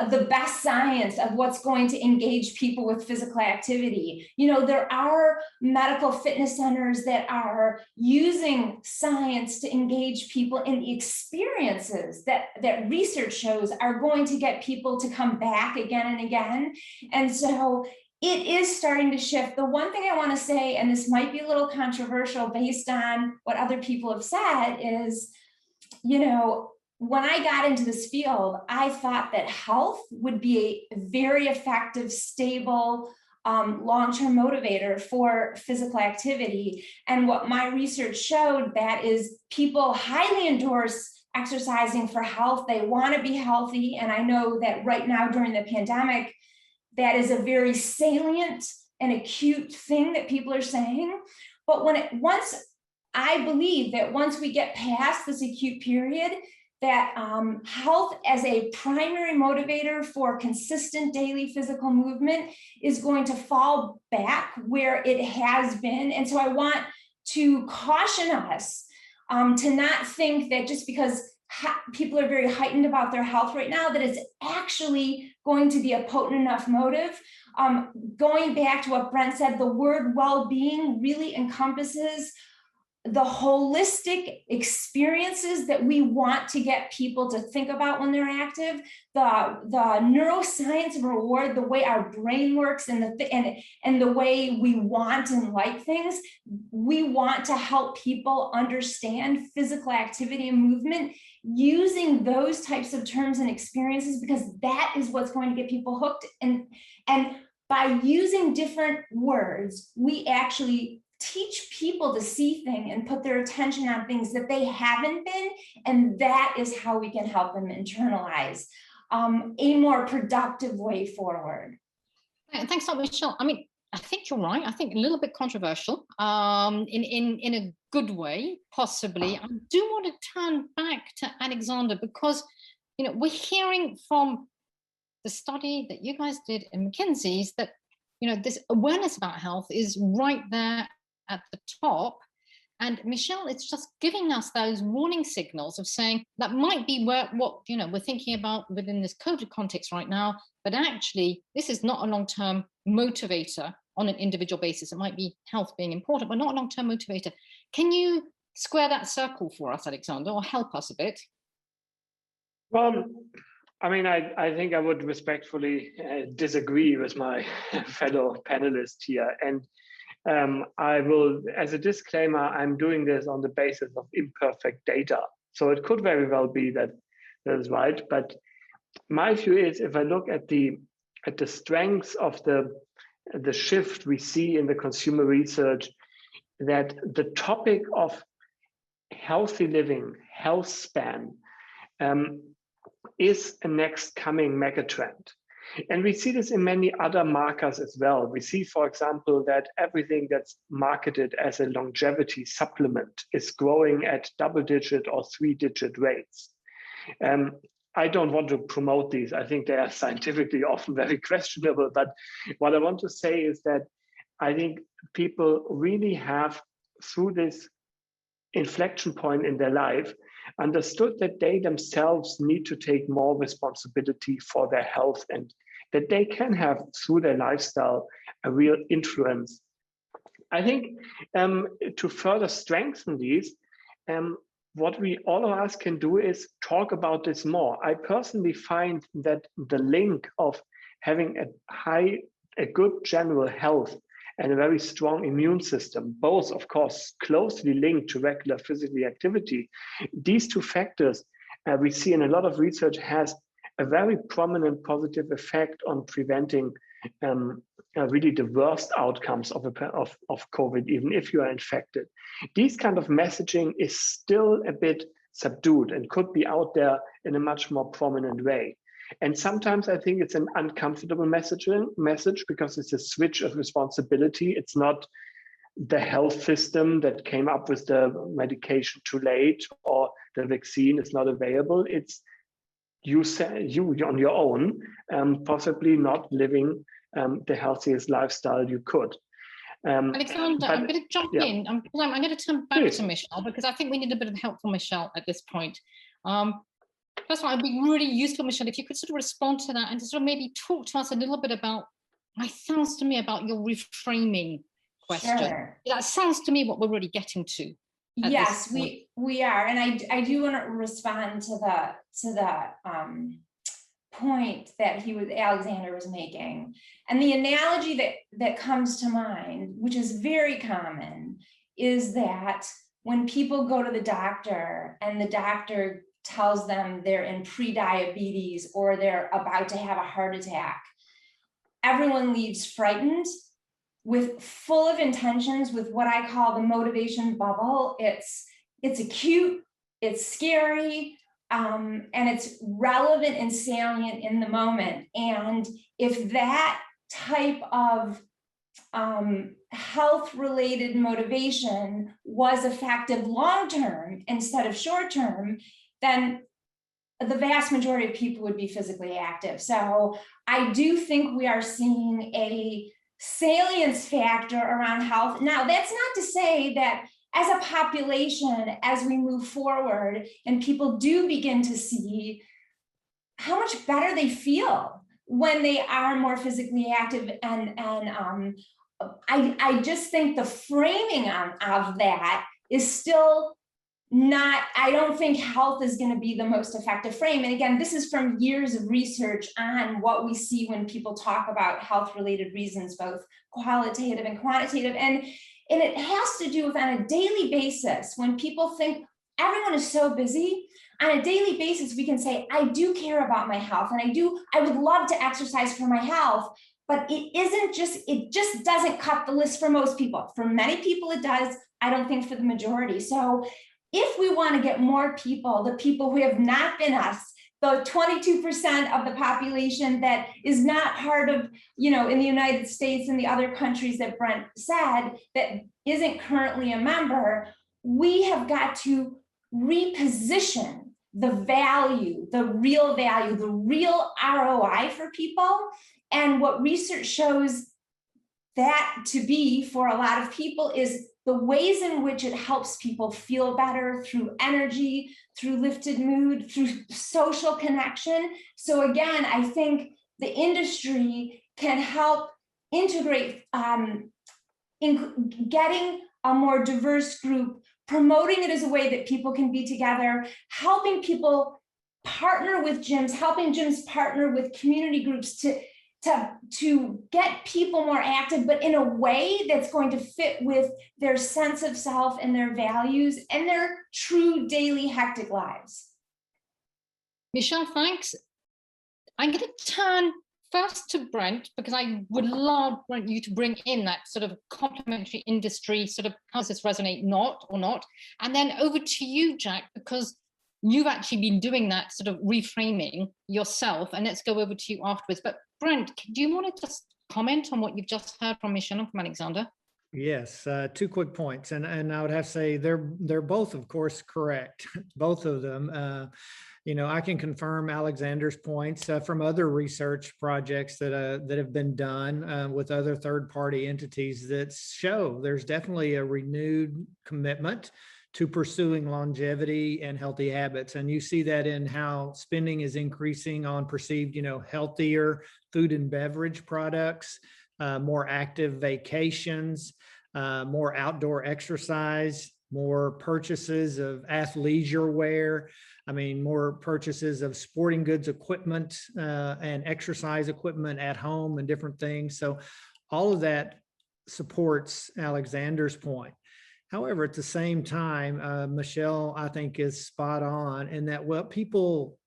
the best science of what's going to engage people with physical activity. You know, there are medical fitness centers that are using science to engage people in the experiences that research shows are going to get people to come back again and again. And so it is starting to shift. The one thing I want to say, and this might be a little controversial based on what other people have said, is, you know, when I got into this field, I thought that health would be a very effective, stable, long-term motivator for physical activity. And what my research showed that is people highly endorse exercising for health. They want to be healthy. And I know that right now during the pandemic, that is a very salient and acute thing that people are saying. But I believe that once we get past this acute period, that health as a primary motivator for consistent daily physical movement is going to fall back where it has been. And so I want to caution us to not think that just because people are very heightened about their health right now, that it's actually going to be a potent enough motive. Going back to what Brent said, the word well-being really encompasses the holistic experiences that we want to get people to think about when they're active, the neuroscience of reward, the way our brain works, and the way we want and like things. We want to help people understand physical activity and movement using those types of terms and experiences, because that is what's going to get people hooked. And by using different words, we actually teach people to see things and put their attention on things that they haven't been, and that is how we can help them internalize a more productive way forward. Thanks so much, Michelle. I mean, I think you're right. I think a little bit controversial in a good way, possibly. I do want to turn back to Alexander, because, you know, we're hearing from the study that you guys did in McKinsey's that, you know, this awareness about health is right there at the top. And Michelle, it's just giving us those warning signals of saying that might be what you know we're thinking about within this COVID context right now, but actually this is not a long-term motivator on an individual basis. It might be health being important, but not a long-term motivator. Can you square that circle for us, Alexander, or help us a bit? Well, I mean, I think I would respectfully disagree with my fellow panelists here. And I will, as a disclaimer, I'm doing this on the basis of imperfect data. So it could very well be that is right. But my view is, if I look at the strengths of the shift we see in the consumer research, that the topic of healthy living, health span, is a next coming megatrend. And we see this in many other markers as well. We see, for example, that everything that's marketed as a longevity supplement is growing at double-digit or three-digit rates. I don't want to promote these. I think they are scientifically often very questionable. But what I want to say is that I think people really have, through this inflection point in their life, understood that they themselves need to take more responsibility for their health, and that they can have, through their lifestyle, a real influence. I think to further strengthen these, what we all of us can do is talk about this more. I personally find that the link of having a good general health and a very strong immune system, both, of course, closely linked to regular physical activity. These two factors we see in a lot of research has a very prominent positive effect on preventing really the worst outcomes of COVID, even if you are infected. This kind of messaging is still a bit subdued and could be out there in a much more prominent way. And sometimes I think it's an uncomfortable message because it's a switch of responsibility. It's not the health system that came up with the medication too late or the vaccine is not available. It's you on your own, possibly not living the healthiest lifestyle you could. Alexander, I'm going to jump in. I'm going to turn back to Michelle because I think we need a bit of help from Michelle at this point. First of all, it'd be really useful, Michelle, if you could sort of respond to that and to sort of maybe talk to us a little bit about, it sounds to me about your reframing question. Sure. That sounds to me what we're really getting to. Yes, we are, and I do want to respond to the point that Alexander was making, and the analogy that comes to mind, which is very common, is that when people go to the doctor and the doctor tells them they're in pre-diabetes or they're about to have a heart attack, everyone leaves frightened, with full of intentions, with what I call the motivation bubble. It's acute, it's scary, and it's relevant and salient in the moment. And if that type of health-related motivation was effective long-term instead of short-term, then the vast majority of people would be physically active. So I do think we are seeing a salience factor around health. Now, that's not to say that as a population, as we move forward and people do begin to see how much better they feel when they are more physically active, and I just think the framing of that is still not, I don't think health is going to be the most effective frame. And again, this is from years of research on what we see when people talk about health-related reasons, both qualitative and quantitative. And it has to do with, on a daily basis, when people think everyone is so busy, on a daily basis, we can say, I do care about my health, and I would love to exercise for my health, but it just doesn't cut the list for most people. For many people, it does. I don't think for the majority. So if we want to get more people, the people who have not been us, the 22% of the population that is not part of, in the United States and the other countries that Brent said, that isn't currently a member, we have got to reposition the value, the real ROI for people. And what research shows that to be for a lot of people is the ways in which it helps people feel better through energy, through lifted mood, through social connection. So again, I think the industry can help integrate in getting a more diverse group, promoting it as a way that people can be together, helping people partner with gyms, helping gyms partner with community groups to get people more active, but in a way that's going to fit with their sense of self and their values and their true daily hectic lives. Michelle, thanks. I'm going to turn first to Brent, because I would love, Brent, you to bring in that sort of complementary industry, sort of how does this resonate, not, and then over to you, Jack, because you've actually been doing that sort of reframing yourself, and let's go over to you afterwards. But Brent, do you want to just comment on what you've just heard from Michelle and from Alexander? Yes, 2 quick points, and I would have to say they're both, of course, correct. Both of them. I can confirm Alexander's points from other research projects that have been done with other third-party entities that show there's definitely a renewed commitment to pursuing longevity and healthy habits. And you see that in how spending is increasing on perceived, healthier food and beverage products, more active vacations, more outdoor exercise, more purchases of athleisure wear. More purchases of sporting goods equipment and exercise equipment at home and different things. So all of that supports Alexander's point. However, at the same time, Michelle, I think, is spot on in that what people,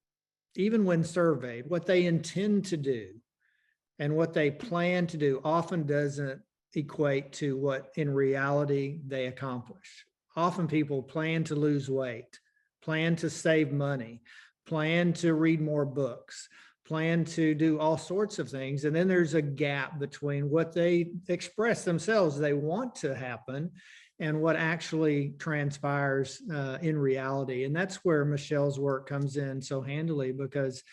even when surveyed, what they intend to do and what they plan to do often doesn't equate to what in reality they accomplish. Often people plan to lose weight, plan to save money, plan to read more books, plan to do all sorts of things. And then there's a gap between what they express themselves they want to happen and what actually transpires in reality. And that's where Michelle's work comes in so handily, because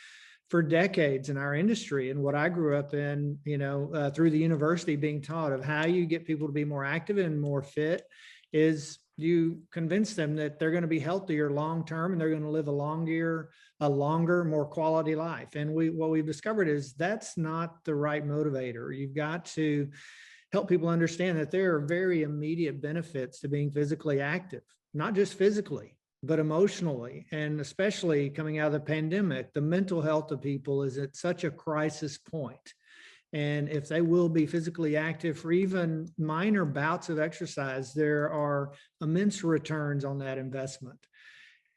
for decades in our industry and what I grew up in, through the university being taught of how you get people to be more active and more fit is you convince them that they're going to be healthier long-term and they're going to live a longer, more quality life. And what we've discovered is that's not the right motivator. You've got to help people understand that there are very immediate benefits to being physically active, not just physically, but emotionally. And especially coming out of the pandemic, the mental health of people is at such a crisis point. And if they will be physically active for even minor bouts of exercise, there are immense returns on that investment.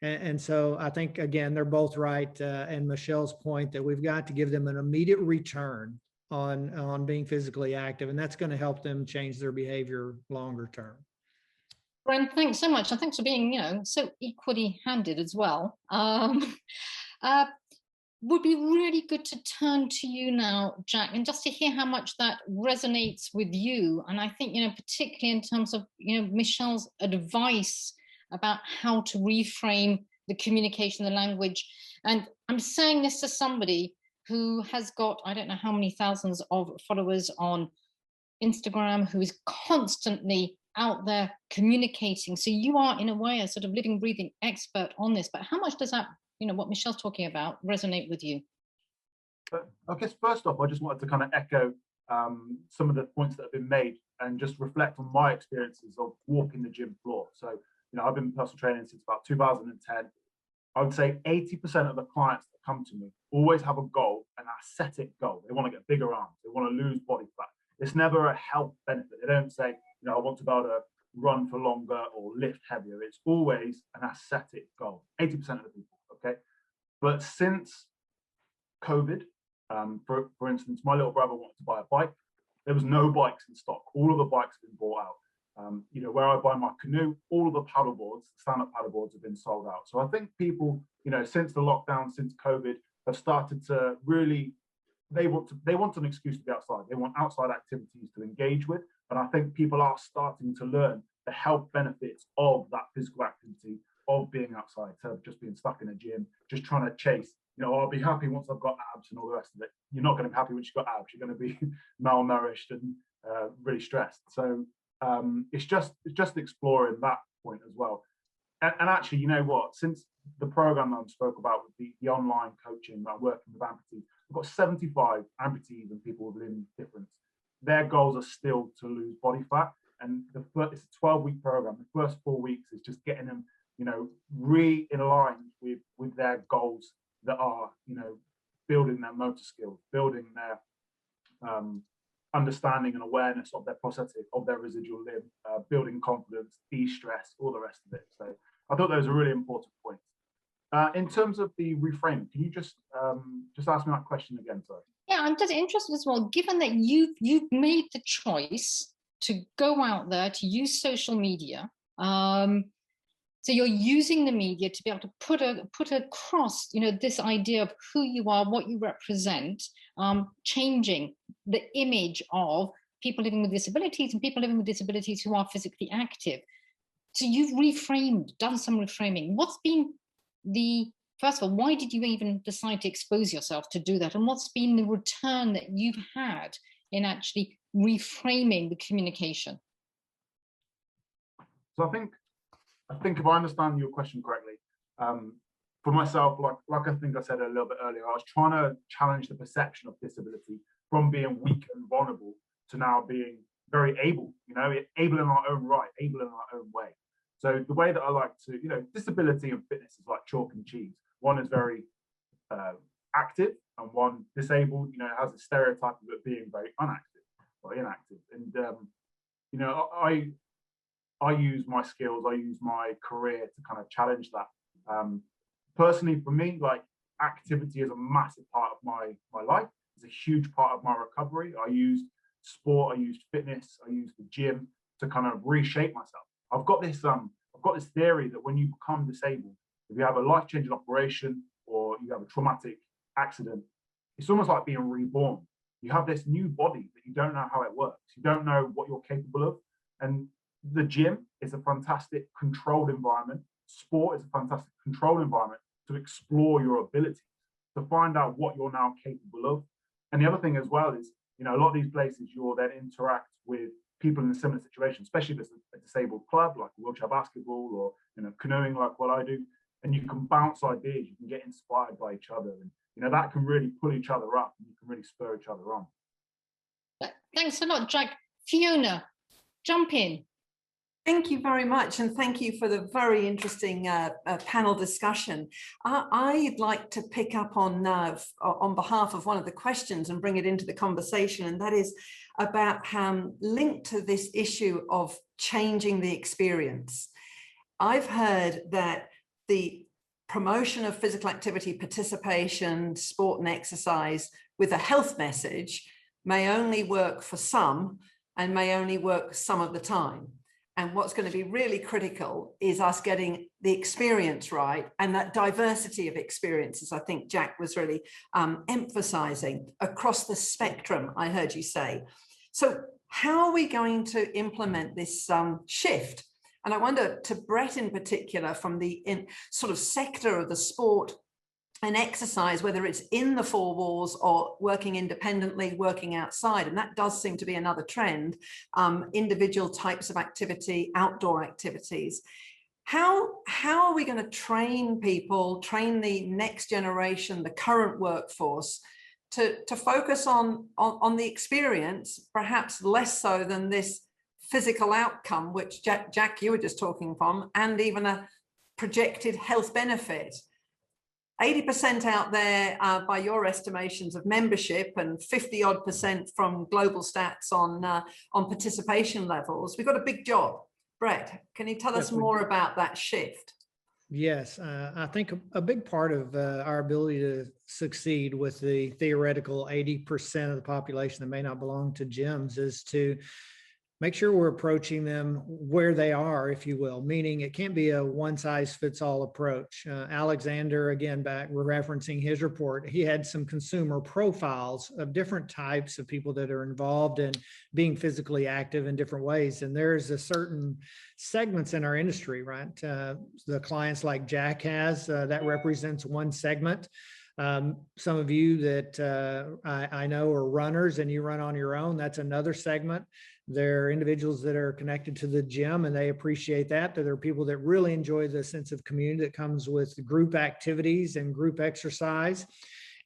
And so I think, again, they're both right. And Michelle's point that we've got to give them an immediate return on being physically active. And that's going to help them change their behavior longer term. Brian, thanks so much. And thanks for being, so equally handed as well. Would be really good to turn to you now, Jack, and just to hear how much that resonates with you. And I think, particularly in terms of, Michelle's advice about how to reframe the communication, the language. And I'm saying this to somebody who has got, I don't know how many thousands of followers on Instagram, who is constantly out there communicating. So you are, in a way, a sort of living, breathing expert on this. But how much does that, what Michelle's talking about, resonate with you? I guess first off, I just wanted to kind of echo some of the points that have been made and just reflect on my experiences of walking the gym floor. So, I've been personal training since about 2010. I would say 80% of the clients that come to me always have a goal, an aesthetic goal. They want to get bigger arms. They want to lose body fat. It's never a health benefit. They don't say, I want to be able to run for longer or lift heavier. It's always an aesthetic goal, 80% of the people, okay? But since COVID, for instance, my little brother wanted to buy a bike. There was no bikes in stock. All of the bikes have been bought out. Where I buy my canoe, all of the paddle boards, stand-up paddle boards have been sold out. So I think people, since the lockdown, since COVID, have started to really, they want an excuse to be outside. They want outside activities to engage with. And I think people are starting to learn the health benefits of that physical activity, of being outside, instead of just being stuck in a gym, just trying to chase, I'll be happy once I've got abs and all the rest of it. You're not going to be happy once you've got abs. You're going to be malnourished and really stressed. So it's just exploring that point as well. And actually, you know what? Since the program that I spoke about with the online coaching, I'm working with amputees, I've got 75 amputees and people with limb difference. Their goals are still to lose body fat. And it's a 12-week program. The first 4 weeks is just getting them, in line with their goals that are, building their motor skills, building their understanding and awareness of their prosthetic, of their residual limb, building confidence, de-stress, all the rest of it. So I thought those are really important points. In terms of the reframing, can you just ask me that question again, sorry? Yeah, I'm just interested as well, given that you've made the choice to go out there, to use social media, so you're using the media to be able to put across, this idea of who you are, what you represent, changing the image of people living with disabilities and people living with disabilities who are physically active. So you've done some reframing. What's been first of all, why did you even decide to expose yourself to do that? And what's been the return that you've had in actually reframing the communication? So I think if I understand your question correctly, for myself, like I think I said a little bit earlier, I was trying to challenge the perception of disability from being weak and vulnerable to now being very able, able in our own right, able in our own way. So the way that I like to, disability and fitness is like chalk and cheese. One is very active and one disabled, has a stereotype of it being very unactive or inactive. And, I use my skills, I use my career to kind of challenge that. Personally, for me, activity is a massive part of my life. It's a huge part of my recovery. I use sport, I use fitness, I use the gym to kind of reshape myself. I've got this theory that when you become disabled, if you have a life-changing operation or you have a traumatic accident, it's almost like being reborn. You have this new body that you don't know how it works. You don't know what you're capable of. And the gym is a fantastic controlled environment. Sport is a fantastic controlled environment to explore your abilities, to find out what you're now capable of. And the other thing as well is, you know, a lot of these places you'll then interact with people in a similar situation, especially if it's a disabled club like wheelchair basketball or, you know, canoeing like what I do. And you can bounce ideas, you can get inspired by each other, and you know that can really pull each other up, and you can really spur each other on. Thanks a lot, Jack. Fiona, jump in. Thank you very much, and thank you for the very interesting panel discussion. I'd like to pick up on behalf of one of the questions and bring it into the conversation, and that is about linked to this issue of changing the experience. I've heard that the promotion of physical activity, participation, sport and exercise with a health message may only work for some and may only work some of the time. And what's going to be really critical is us getting the experience right, and that diversity of experiences, I think Jack was really emphasizing across the spectrum, I heard you say. So how are we going to implement this shift? And I wonder, to Brett in particular, from the sort of sector of the sport and exercise, whether it's in the four walls or working independently, working outside, and that does seem to be another trend, individual types of activity, outdoor activities. How are we going to train people, train the next generation, the current workforce, to focus on the experience, perhaps less so than this physical outcome, which Jack, you were just talking from, and even a projected health benefit? 80% out there by your estimations of membership, and 50-odd% from global stats on participation levels. We've got a big job. Brett, can you tell us more about that shift? Yes, I think a big part of our ability to succeed with the theoretical 80% of the population that may not belong to gyms is to make sure we're approaching them where they are, if you will, meaning it can't be a one-size-fits-all approach. Alexander, again, we're referencing his report, he had some consumer profiles of different types of people that are involved in being physically active in different ways. And there's a certain segments in our industry, right? The clients like Jack has, that represents one segment. Some of you that I know are runners and you run on your own, that's another segment. There are individuals that are connected to the gym and they appreciate that. There are people that really enjoy the sense of community that comes with group activities and group exercise.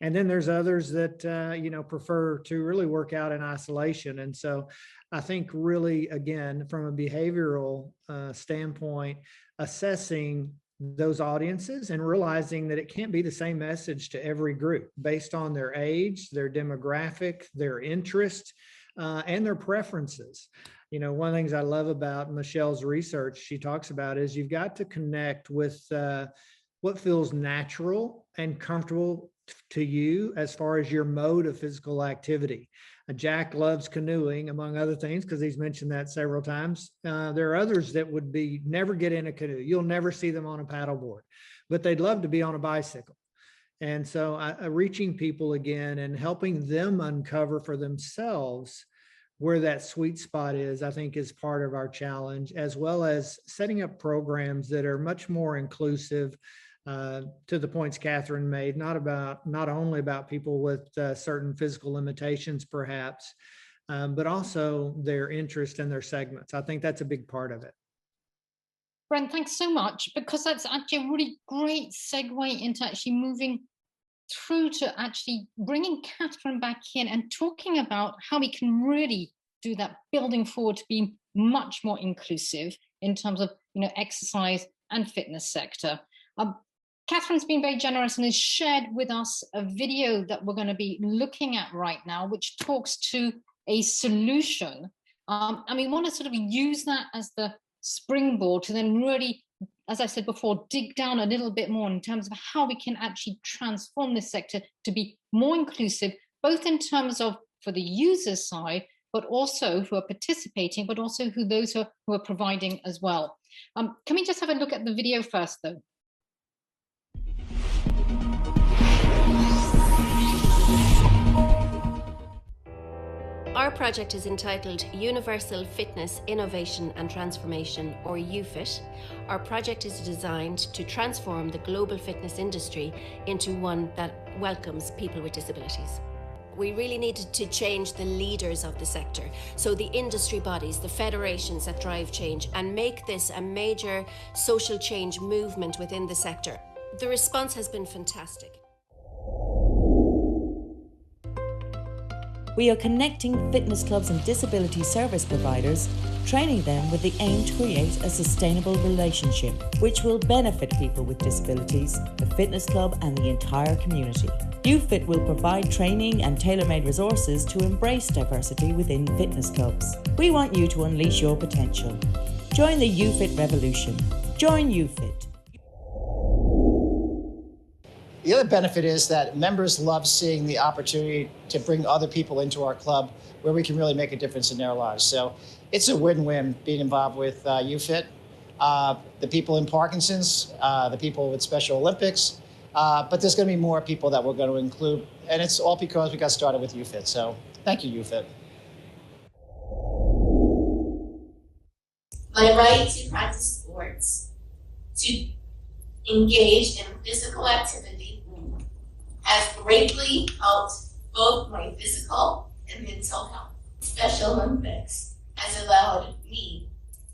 And then there's others that, you know, prefer to really work out in isolation. And so I think really, again, from a behavioral standpoint, assessing those audiences and realizing that it can't be the same message to every group based on their age, their demographic, their interest, and their preferences. You know, one of the things I love about Michelle's research, she talks about, is you've got to connect with what feels natural and comfortable to you as far as your mode of physical activity. Jack loves canoeing, among other things, because he's mentioned that several times. There are others that would never get in a canoe. You'll never see them on a paddleboard, but they'd love to be on a bicycle. And so reaching people again and helping them uncover for themselves where that sweet spot is, I think is part of our challenge, as well as setting up programs that are much more inclusive, to the points Catherine made, not only about people with certain physical limitations, perhaps, but also their interest in their segments. I think that's a big part of it. Brent, thanks so much, because that's actually a really great segue into actually moving through to actually bringing Catherine back in and talking about how we can really do that, building forward to be much more inclusive in terms of, you know, exercise and fitness sector. Catherine's been very generous and has shared with us a video that we're going to be looking at right now, which talks to a solution. And we want to sort of use that as the springboard to then really, as I said before, dig down a little bit more in terms of how we can actually transform this sector to be more inclusive, both in terms of for the user side, but also who are participating, but also those who are providing as well. Can we just have a look at the video first, though? Our project is entitled Universal Fitness, Innovation and Transformation, or UFIT. Our project is designed to transform the global fitness industry into one that welcomes people with disabilities. We really needed to change the leaders of the sector, so the industry bodies, the federations that drive change, and make this a major social change movement within the sector. The response has been fantastic. We are connecting fitness clubs and disability service providers, training them with the aim to create a sustainable relationship which will benefit people with disabilities, the fitness club and the entire community. UFIT will provide training and tailor-made resources to embrace diversity within fitness clubs. We want you to unleash your potential. Join the UFIT revolution. Join UFIT. The other benefit is that members love seeing the opportunity to bring other people into our club where we can really make a difference in their lives. So it's a win-win being involved with UFIT. The people in Parkinson's, the people with Special Olympics, but there's going to be more people that we're going to include, and it's all because we got started with UFIT. So thank you, UFIT. My right to practice sports, to engage in physical activity, has greatly helped both my physical and mental health. Special Olympics has allowed me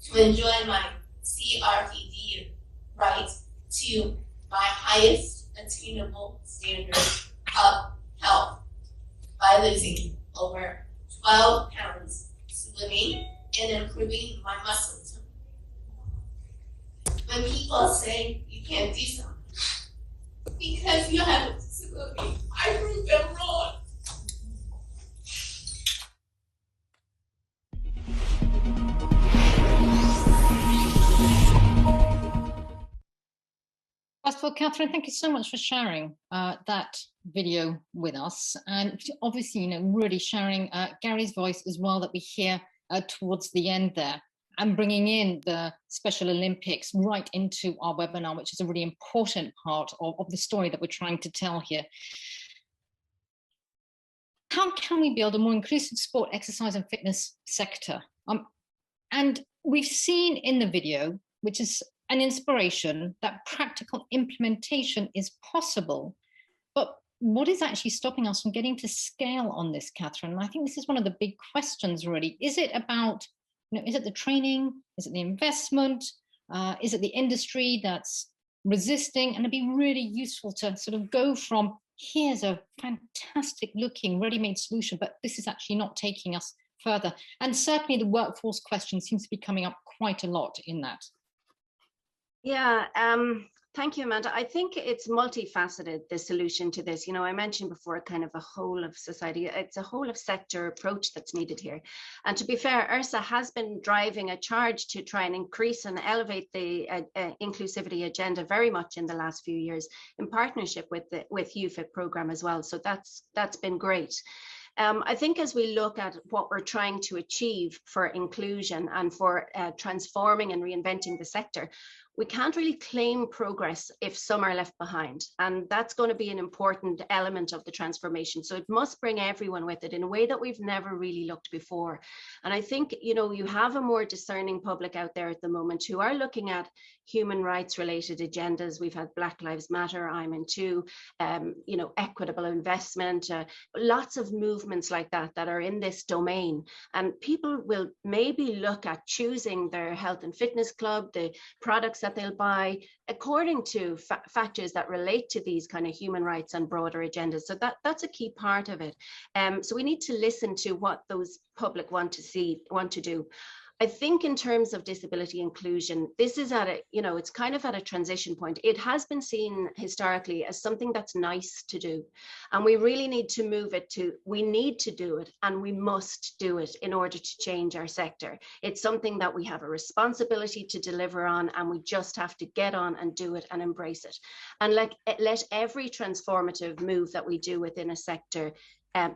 to enjoy my CRPD right to my highest attainable standard of health by losing over 12 pounds swimming and improving my muscle tone. When people say you can't do something because you have a disability, I prove them wrong. First of all, Catherine, thank you so much for sharing that video with us, and obviously, really sharing Gary's voice as well that we hear towards the end there, and bringing in the Special Olympics right into our webinar, which is a really important part of the story that we're trying to tell here. How can we build a more inclusive sport, exercise and fitness sector? And we've seen in the video, which is an inspiration, that practical implementation is possible. But what is actually stopping us from getting to scale on this, Catherine? And I think this is one of the big questions, really. Is it about, is it the training? Is it the investment? Is it the industry that's resisting? And it'd be really useful to sort of go from, here's a fantastic looking ready-made solution, but this is actually not taking us further. And certainly the workforce question seems to be coming up quite a lot in that. Yeah, thank you, Amanda. I think it's multifaceted, the solution to this. I mentioned before, kind of a whole of society, it's a whole of sector approach that's needed here. And to be fair, URSA has been driving a charge to try and increase and elevate the inclusivity agenda very much in the last few years, in partnership with the UFIT program as well. So that's been great. I think as we look at what we're trying to achieve for inclusion and for transforming and reinventing the sector, we can't really claim progress if some are left behind. And that's going to be an important element of the transformation. So it must bring everyone with it in a way that we've never really looked before. And I think, you have a more discerning public out there at the moment who are looking at human rights related agendas. We've had Black Lives Matter, I'm in too, equitable investment, lots of movements like that are in this domain. And people will maybe look at choosing their health and fitness club, the products that they'll buy, according to factors that relate to these kind of human rights and broader agendas. So that's a key part of it. So we need to listen to what those public want to do. I think in terms of disability inclusion, this is at it's kind of at a transition point. It has been seen historically as something that's nice to do. And we really need to move it to, we need to do it and we must do it in order to change our sector. It's something that we have a responsibility to deliver on, and we just have to get on and do it and embrace it. And let every transformative move that we do within a sector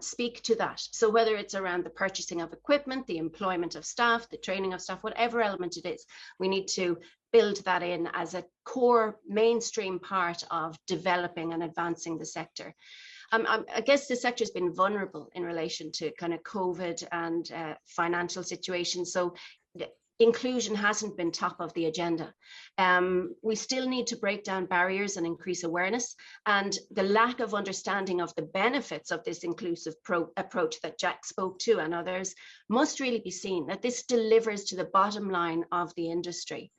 speak to that. So whether it's around the purchasing of equipment, the employment of staff, the training of staff, whatever element it is, we need to build that in as a core mainstream part of developing and advancing the sector. I guess the sector has been vulnerable in relation to kind of COVID and financial situations. So inclusion hasn't been top of the agenda. We still need to break down barriers and increase awareness, and the lack of understanding of the benefits of this inclusive approach that Jack spoke to and others must really be seen, that this delivers to the bottom line of the industry.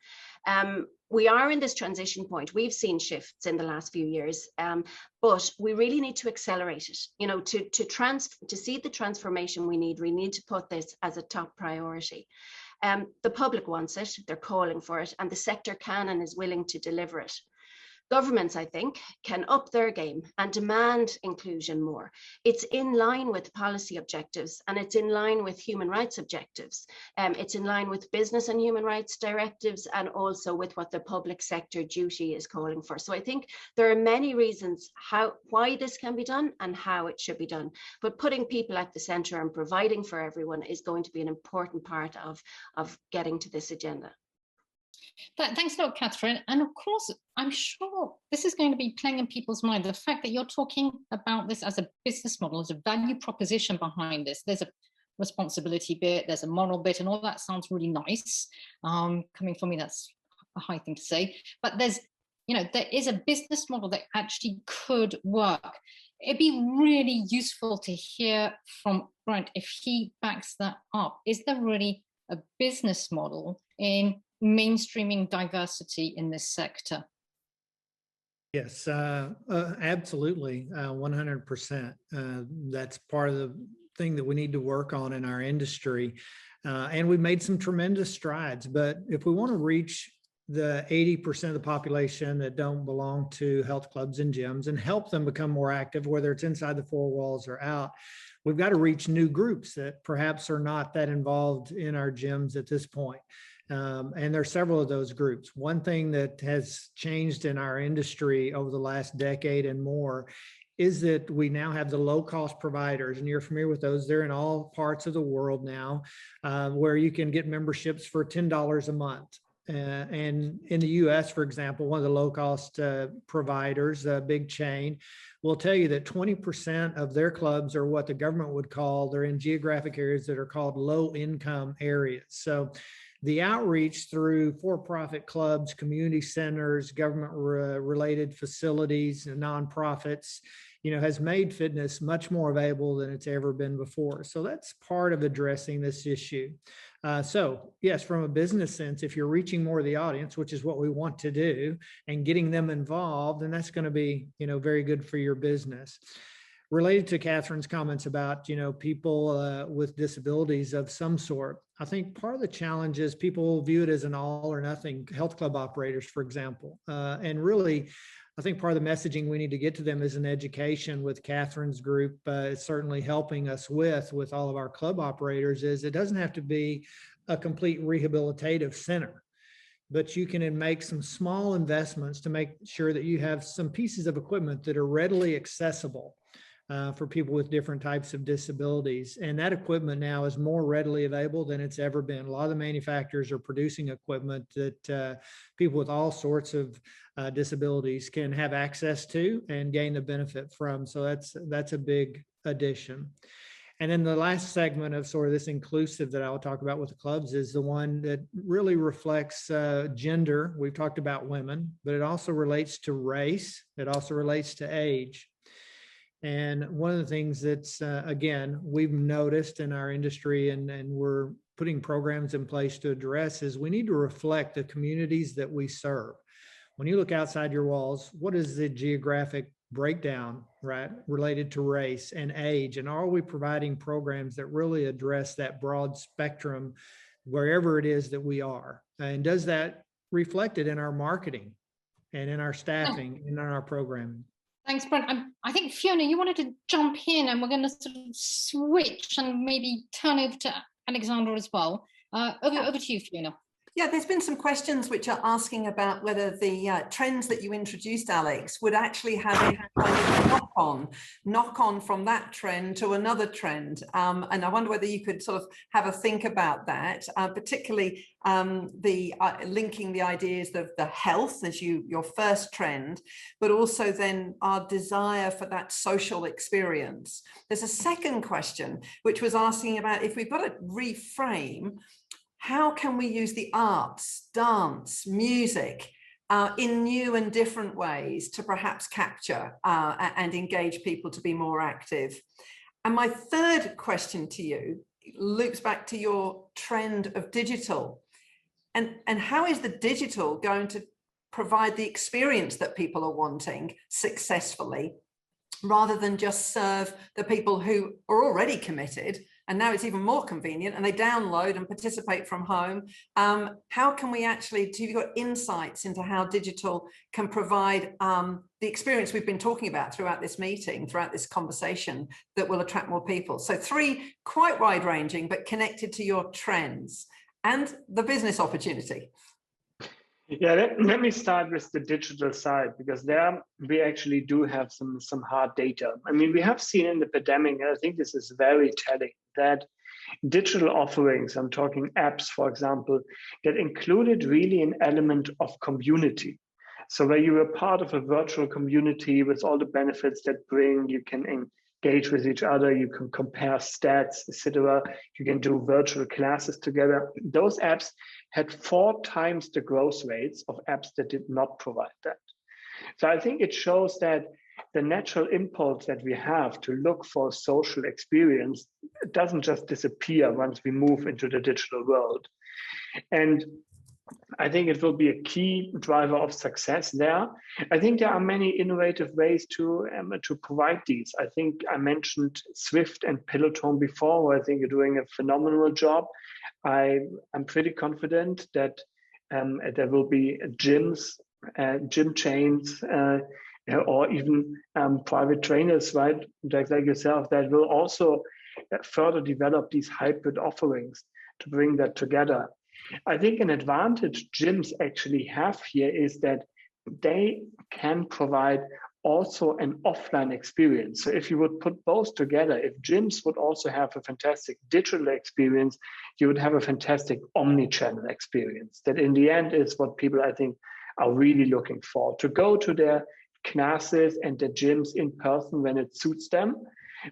We are in this transition point. We've seen shifts in the last few years, but we really need to accelerate it. You know, to see the transformation we need to put this as a top priority. The public wants it, they're calling for it, and the sector can and is willing to deliver it. Governments, I think, can up their game and demand inclusion more. It's in line with policy objectives, and it's in line with human rights objectives. It's in line with business and human rights directives, and also with what the public sector duty is calling for. So I think there are many reasons why this can be done and how it should be done. But putting people at the center and providing for everyone is going to be an important part of getting to this agenda. Thanks a lot, Catherine. And of course, I'm sure this is going to be playing in people's mind. The fact that you're talking about this as a business model, as a value proposition behind this. There's a responsibility bit, there's a moral bit, and all that sounds really nice. Coming from me, that's a high thing to say. But there is a business model that actually could work. It'd be really useful to hear from Brent if he backs that up. Is there really a business model in mainstreaming diversity in this sector? Yes, absolutely, 100%. That's part of the thing that we need to work on in our industry. And we've made some tremendous strides, but if we want to reach the 80% of the population that don't belong to health clubs and gyms and help them become more active, whether it's inside the four walls or out, we've got to reach new groups that perhaps are not that involved in our gyms at this point. And there are several of those groups. One thing that has changed in our industry over the last decade and more is that we now have the low-cost providers, and you're familiar with those. They're in all parts of the world now, where you can get memberships for $10 a month. And in the US, for example, one of the low-cost providers, a big chain, will tell you that 20% of their clubs are what the government would call, they're in geographic areas that are called low-income areas. So the outreach through for-profit clubs, community centers, government-related facilities, and nonprofits, has made fitness much more available than it's ever been before. So that's part of addressing this issue. So yes, from a business sense, if you're reaching more of the audience, which is what we want to do, and getting them involved, then that's going to be, very good for your business. Related to Catherine's comments about, people with disabilities of some sort, I think part of the challenge is people view it as an all or nothing, health club operators, for example. And really, I think part of the messaging we need to get to them is an education with Catherine's group. It's certainly helping us with all of our club operators, is it doesn't have to be a complete rehabilitative center, but you can make some small investments to make sure that you have some pieces of equipment that are readily accessible for people with different types of disabilities. And that equipment now is more readily available than it's ever been. A lot of the manufacturers are producing equipment that people with all sorts of disabilities can have access to and gain the benefit from. So that's a big addition. And then the last segment of sort of this inclusive that I will talk about with the clubs is the one that really reflects gender. We've talked about women, but it also relates to race. It also relates to age. And one of the things that's, again, we've noticed in our industry and we're putting programs in place to address is we need to reflect the communities that we serve. When you look outside your walls, what is the geographic breakdown, right, related to race and age? And are we providing programs that really address that broad spectrum wherever it is that we are? And does that reflect it in our marketing and in our staffing and in our programming? Thanks, Brent. I think, Fiona, you wanted to jump in, and we're going to sort of switch and maybe turn over to Alexandra as well. Over to you, Fiona. Yeah, there's been some questions which are asking about whether the trends that you introduced, Alex, would actually have a kind of knock-on from that trend to another trend. And I wonder whether you could sort of have a think about that, particularly linking the ideas of the health as your first trend, but also then our desire for that social experience. There's a second question, which was asking about if we've got to reframe, how can we use the arts, dance, music in new and different ways to perhaps capture and engage people to be more active? And my third question to you loops back to your trend of digital. And how is the digital going to provide the experience that people are wanting successfully, rather than just serve the people who are already committed? And now it's even more convenient and they download and participate from home. How can we actually, have you got insights into how digital can provide the experience we've been talking about throughout this meeting, throughout this conversation, that will attract more people? So 3 quite wide ranging, but connected to your trends and the business opportunity. Yeah, let me start with the digital side, because there we actually do have some hard data. I mean, we have seen in the pandemic, and I think this is very telling, that digital offerings, I'm talking apps, for example, that included really an element of community. So where you are part of a virtual community with all the benefits that bring, you can engage with each other, you can compare stats, etc. You can do virtual classes together. Those apps had 4 times the growth rates of apps that did not provide that. So I think it shows that the natural impulse that we have to look for social experience doesn't just disappear once we move into the digital world. And I think it will be a key driver of success there. I think there are many innovative ways to provide these. I think I mentioned Swift and Peloton before, where I think you're doing a phenomenal job. I'm pretty confident that there will be gyms, gym chains, or even private trainers, right, like yourself, that will also further develop these hybrid offerings to bring that together. I think an advantage gyms actually have here is that they can provide also an offline experience. So if you would put both together, if gyms would also have a fantastic digital experience, you would have a fantastic omni-channel experience. That in the end is what people, I think, are really looking for, to go to their classes and the gyms in person when it suits them,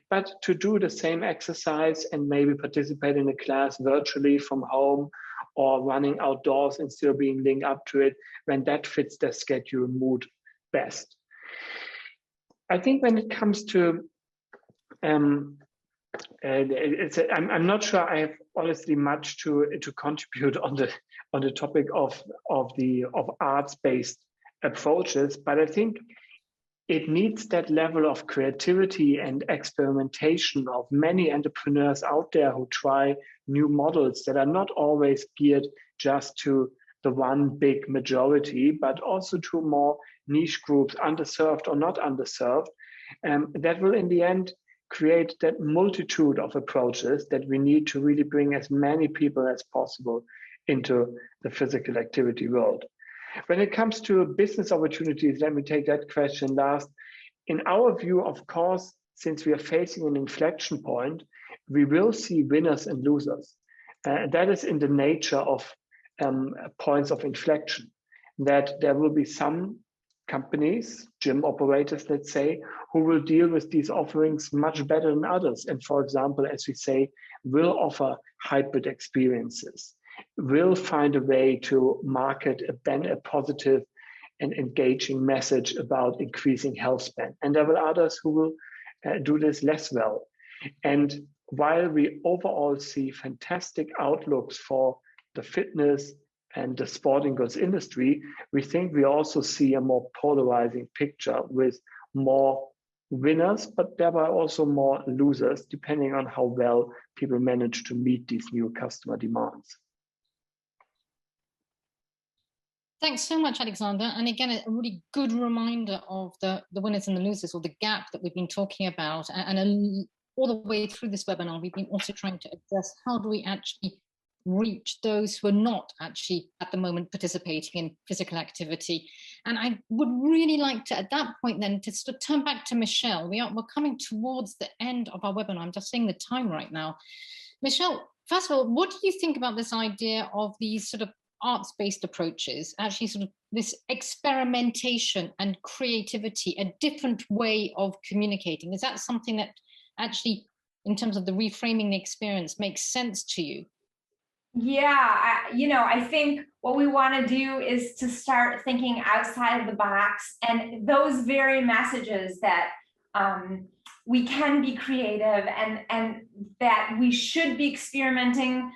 but to do the same exercise and maybe participate in a class virtually from home, or running outdoors and still being linked up to it when that fits their schedule and mood best. I think when it comes to, I'm not sure I have honestly much to contribute on the topic of arts-based approaches, but I think it needs that level of creativity and experimentation of many entrepreneurs out there who try new models that are not always geared just to the one big majority, but also to more niche groups, underserved or not underserved. That will in the end create that multitude of approaches that we need to really bring as many people as possible into the physical activity world. When it comes to business opportunities, let me take that question last. In our view, of course, since we are facing an inflection point, we will see winners and losers. That is in the nature of points of inflection, that there will be some companies, gym operators, let's say, who will deal with these offerings much better than others. And for example, as we say, will offer hybrid experiences, will find a way to market a positive and engaging message about increasing health span. And there will others who will do this less well. And while we overall see fantastic outlooks for the fitness and the sporting goods industry, we think we also see a more polarizing picture with more winners, but thereby also more losers, depending on how well people manage to meet these new customer demands. Thanks so much, Alexander. And again, a really good reminder of the winners and the losers, or the gap that we've been talking about. And all the way through this webinar, we've been also trying to address how do we actually reach those who are not actually at the moment participating in physical activity. And I would really like to, at that point then, to sort of turn back to Michelle. We're coming towards the end of our webinar. I'm just seeing the time right now. Michelle, first of all, what do you think about this idea of these sort of arts-based approaches, actually sort of this experimentation and creativity, a different way of communicating? Is that something that actually, in terms of the reframing the experience, makes sense to you? Yeah, I think what we want to do is to start thinking outside of the box, and those very messages that we can be creative and that we should be experimenting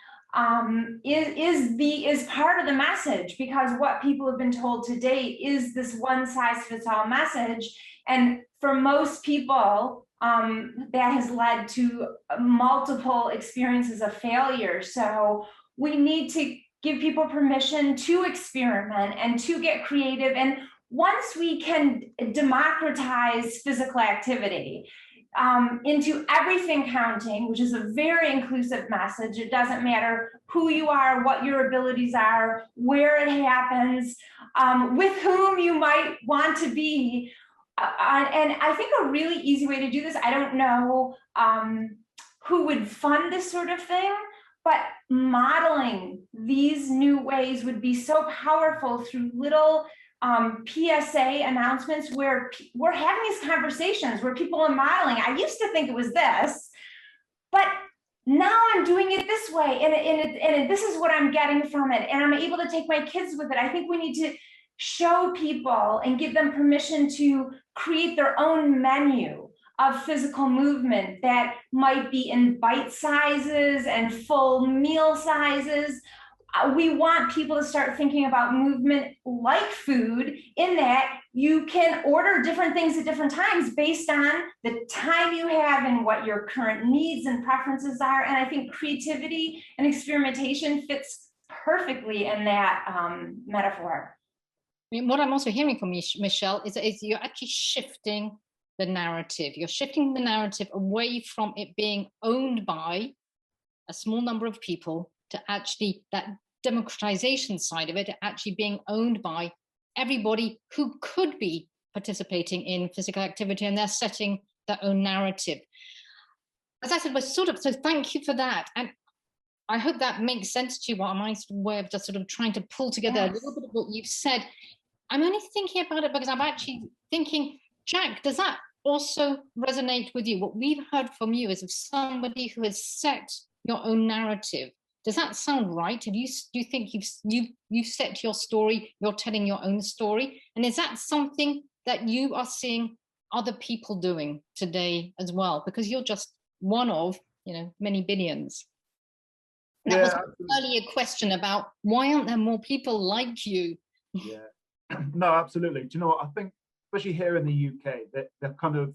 is part of the message, because what people have been told to date is this one-size-fits-all message, and for most people that has led to multiple experiences of failure. So we need to give people permission to experiment and to get creative. And once we can democratize physical activity into everything counting, which is a very inclusive message. It doesn't matter who you are, what your abilities are, where it happens, with whom you might want to be. And I think a really easy way to do this, I don't know who would fund this sort of thing, but modeling these new ways would be so powerful through little PSA announcements where we're having these conversations where people are modeling. I used to think it was this, but now I'm doing it this way, and this is what I'm getting from it, and I'm able to take my kids with it. I think we need to show people and give them permission to create their own menu of physical movement that might be in bite sizes and full meal sizes. We want people to start thinking about movement like food, in that you can order different things at different times based on the time you have and what your current needs and preferences are. And I think creativity and experimentation fits perfectly in that metaphor. I mean, what I'm also hearing from you, Michelle, is you're actually shifting the narrative. You're shifting the narrative away from it being owned by a small number of people to actually that democratization side of it actually being owned by everybody who could be participating in physical activity, and they're setting their own narrative. As I said, so thank you for that. And I hope that makes sense to you. What my way of just sort of trying to pull together a little bit of what you've said. I'm only thinking about it because I'm actually thinking, Jack, does that also resonate with you? What we've heard from you is of somebody who has set your own narrative. Does that sound right? Do you think you've set your story, you're telling your own story? And is that something that you are seeing other people doing today as well? Because you're just one of, many billions. That was earlier question about why aren't there more people like you? Yeah, no, absolutely. Do you know what? I think, especially here in the UK, that the kind of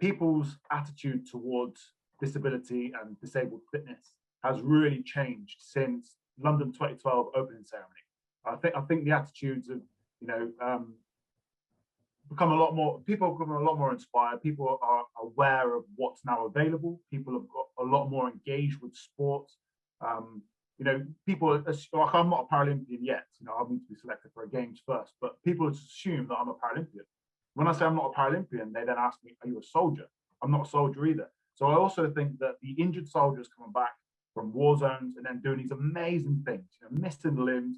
people's attitude towards disability and disabled fitness has really changed since London 2012 opening ceremony. I think the attitudes have, become a lot more. People have become a lot more inspired. People are aware of what's now available. People have got a lot more engaged with sports. People, like, I'm not a Paralympian yet. I need to be selected for a games first, but people assume that I'm a Paralympian. When I say I'm not a Paralympian, they then ask me, are you a soldier? I'm not a soldier either. So I also think that the injured soldiers coming back from war zones and then doing these amazing things, missing limbs,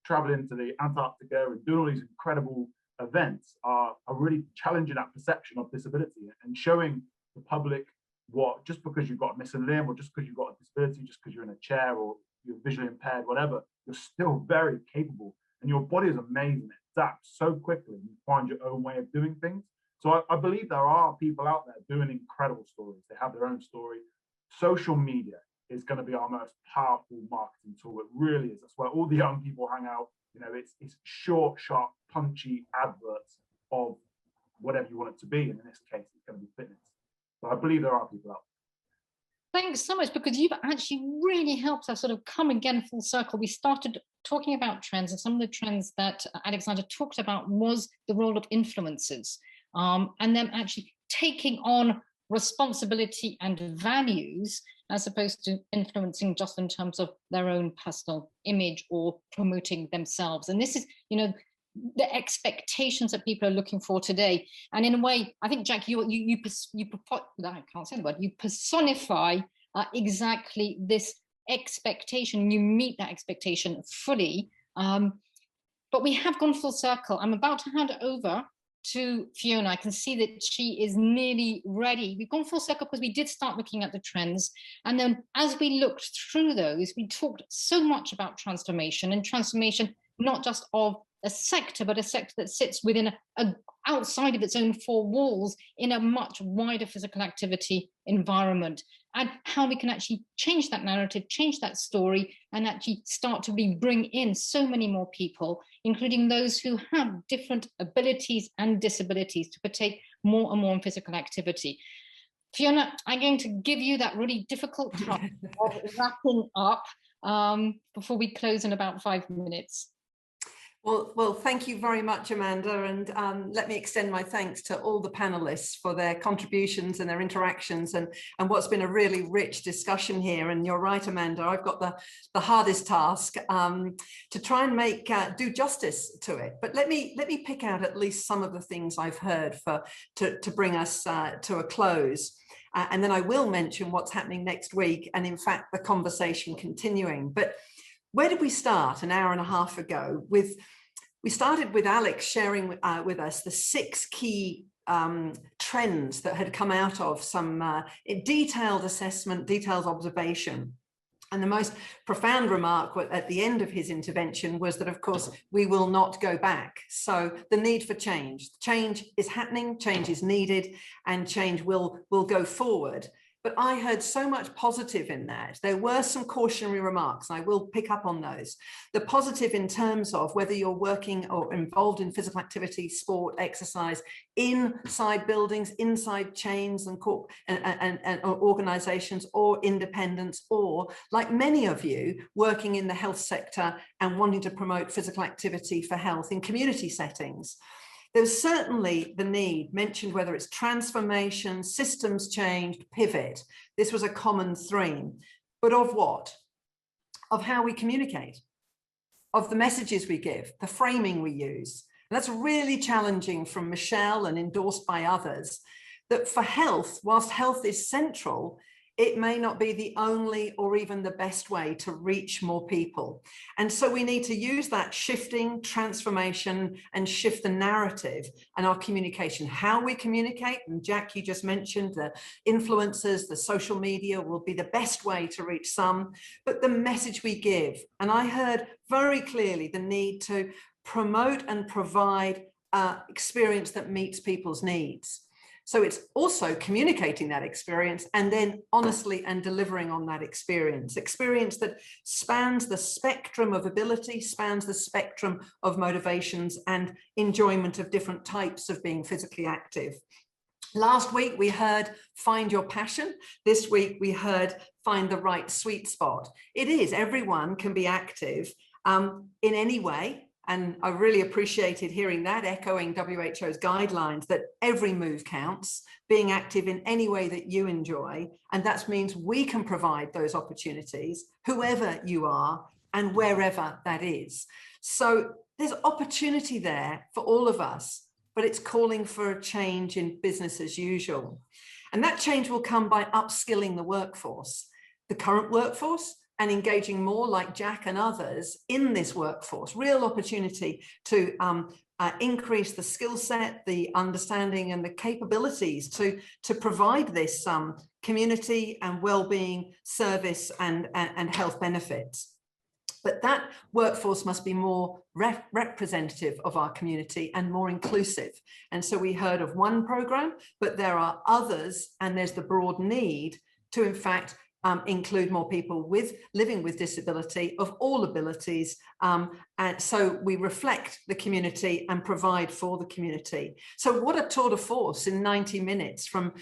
traveling to the Antarctica and doing all these incredible events are really challenging that perception of disability and showing the public what, just because you've got a missing limb or just because you've got a disability, just because you're in a chair or you're visually impaired, whatever, you're still very capable and your body is amazing. It adapts so quickly and you find your own way of doing things. So I believe there are people out there doing incredible stories. They have their own story. Social media is going to be our most powerful marketing tool. It really is. That's where all the young people hang out. It's short, sharp, punchy adverts of whatever you want it to be. And in this case, it's going to be fitness. So I believe there are people out there. Thanks so much, because you've actually really helped us sort of come again full circle. We started talking about trends, and some of the trends that Alexander talked about was the role of influencers, and them actually taking on responsibility and values, as opposed to influencing just in terms of their own personal image or promoting themselves. And this is, you know, the expectations that people are looking for today. And in a way, I think, Jack, I can't say the word, you personify exactly this expectation. You meet that expectation fully. But we have gone full circle. I'm about to hand it over to Fiona. I can see that she is nearly ready. We've gone full circle because we did start looking at the trends. And then as we looked through those, we talked so much about transformation, and transformation, not just of a sector, but a sector that sits within outside of its own four walls in a much wider physical activity environment, and how we can actually change that narrative, change that story, and actually start to bring in so many more people, including those who have different abilities and disabilities, to partake more and more in physical activity. Fiona, I'm going to give you that really difficult task of wrapping up before we close in about 5 minutes. Well, thank you very much, Amanda, and let me extend my thanks to all the panelists for their contributions and their interactions, and what's been a really rich discussion here. And you're right, Amanda, I've got the hardest task to try and do justice to it. But let me pick out at least some of the things I've heard to bring us to a close. And then I will mention what's happening next week, and in fact, the conversation continuing. But where did we start an hour and a half ago? We started with Alex sharing with us the 6 key trends that had come out of some detailed assessment, detailed observation. And the most profound remark at the end of his intervention was that, of course, we will not go back. So the need for change. Change is happening, change is needed, and change will go forward. But I heard so much positive in that. There were some cautionary remarks, and I will pick up on those. The positive in terms of whether you're working or involved in physical activity, sport, exercise, inside buildings, inside chains and organizations, or independents, or like many of you working in the health sector and wanting to promote physical activity for health in community settings. There's certainly the need mentioned, whether it's transformation, systems change, pivot. This was a common theme, but of what? Of how we communicate, of the messages we give, the framing we use. And that's really challenging from Michelle and endorsed by others, that for health, whilst health is central, it may not be the only or even the best way to reach more people. And so we need to use that shifting, transformation, and shift the narrative and our communication, how we communicate. And Jack, you just mentioned the influencers, the social media will be the best way to reach some, but the message we give. And I heard very clearly the need to promote and provide experience that meets people's needs. So it's also communicating that experience and then honestly and delivering on that experience that spans the spectrum of ability, spans the spectrum of motivations and enjoyment of different types of being physically active. Last week, we heard find your passion. This week, we heard find the right sweet spot. It is, everyone can be active in any way. And I really appreciated hearing that, echoing WHO's guidelines that every move counts, being active in any way that you enjoy. And that means we can provide those opportunities, whoever you are and wherever that is. So there's opportunity there for all of us, but it's calling for a change in business as usual. And that change will come by upskilling the workforce, the current workforce, and engaging more like Jack and others in this workforce, real opportunity to increase the skill set, the understanding and the capabilities to provide this community and well-being service and health benefits. But that workforce must be more representative of our community and more inclusive. And so we heard of one program, but there are others, and there's the broad need to, in fact, include more people living with disability of all abilities. And so we reflect the community and provide for the community. So what a tour de force in 90 minutes, from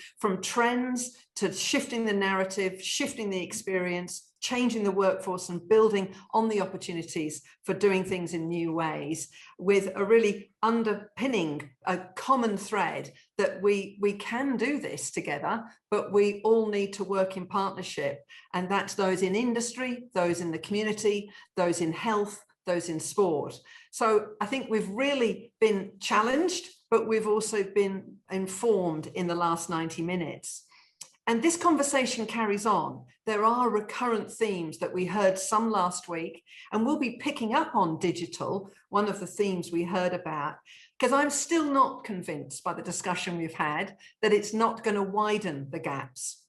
trends to shifting the narrative, shifting the experience, changing the workforce and building on the opportunities for doing things in new ways, with a really underpinning a common thread that we can do this together, but we all need to work in partnership. And that's those in industry, those in the community, those in health, those in sport. So I think we've really been challenged, but we've also been informed in the last 90 minutes. And this conversation carries on. There are recurrent themes that we heard some last week, and we'll be picking up on digital, one of the themes we heard about, because I'm still not convinced by the discussion we've had that it's not going to widen the gaps.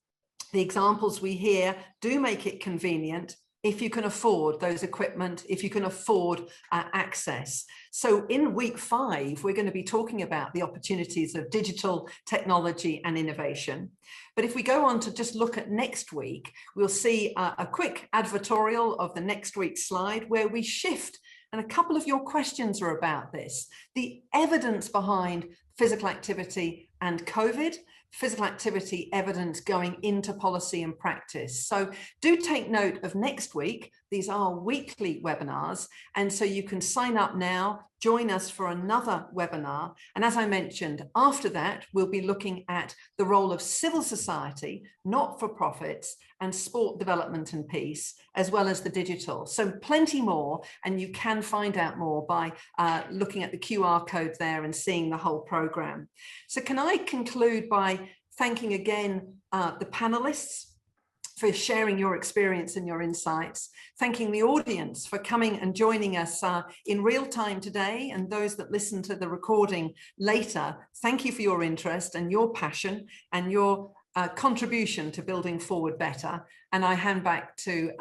The examples we hear do make it convenient if you can afford those equipment, if you can afford access. So in week 5, we're going to be talking about the opportunities of digital technology and innovation. But if we go on to just look at next week, we'll see a quick advertorial of the next week's slide where we shift. And a couple of your questions are about this. The evidence behind physical activity and COVID, physical activity evidence going into policy and practice. So do take note of next week. These are weekly webinars. And so you can sign up now, join us for another webinar. And as I mentioned, after that, we'll be looking at the role of civil society, not-for-profits, and sport development and peace, as well as the digital. So plenty more, and you can find out more by looking at the QR code there and seeing the whole program. So can I conclude by thanking again the panelists for sharing your experience and your insights, thanking the audience for coming and joining us in real time today, and those that listen to the recording later. Thank you for your interest and your passion and your contribution to building forward better. And I hand back to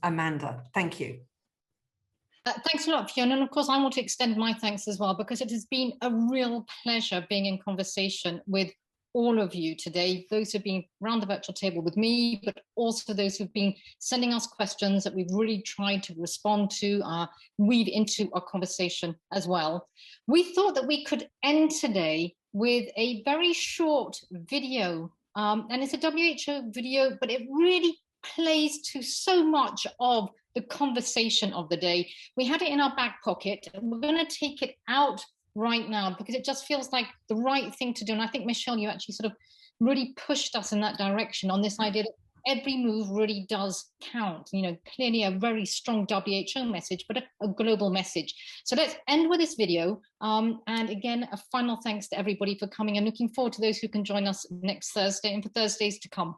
Amanda. Thank you. Thanks a lot, Fiona. And of course, I want to extend my thanks as well, because it has been a real pleasure being in conversation with all of you today, those who've been around the virtual table with me, but also those who've been sending us questions that we've really tried to respond to, weave into our conversation as well. We thought that we could end today with a very short video, and it's a WHO video, but it really plays to so much of the conversation of the day. We had it in our back pocket, and we're going to take it out right now because it just feels like the right thing to do. And I think, Michelle, you actually sort of really pushed us in that direction on this idea that every move really does count. You know, clearly a very strong WHO message, but a global message. So let's end with this video. And again, a final thanks to everybody for coming, and looking forward to those who can join us next Thursday and for Thursdays to come.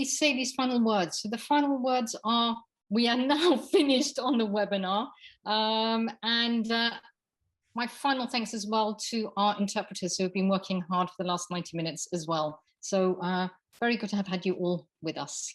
Say these final words. So the final words are, we are now finished on the webinar. My final thanks as well to our interpreters who have been working hard for the last 90 minutes as well. So very good to have had you all with us.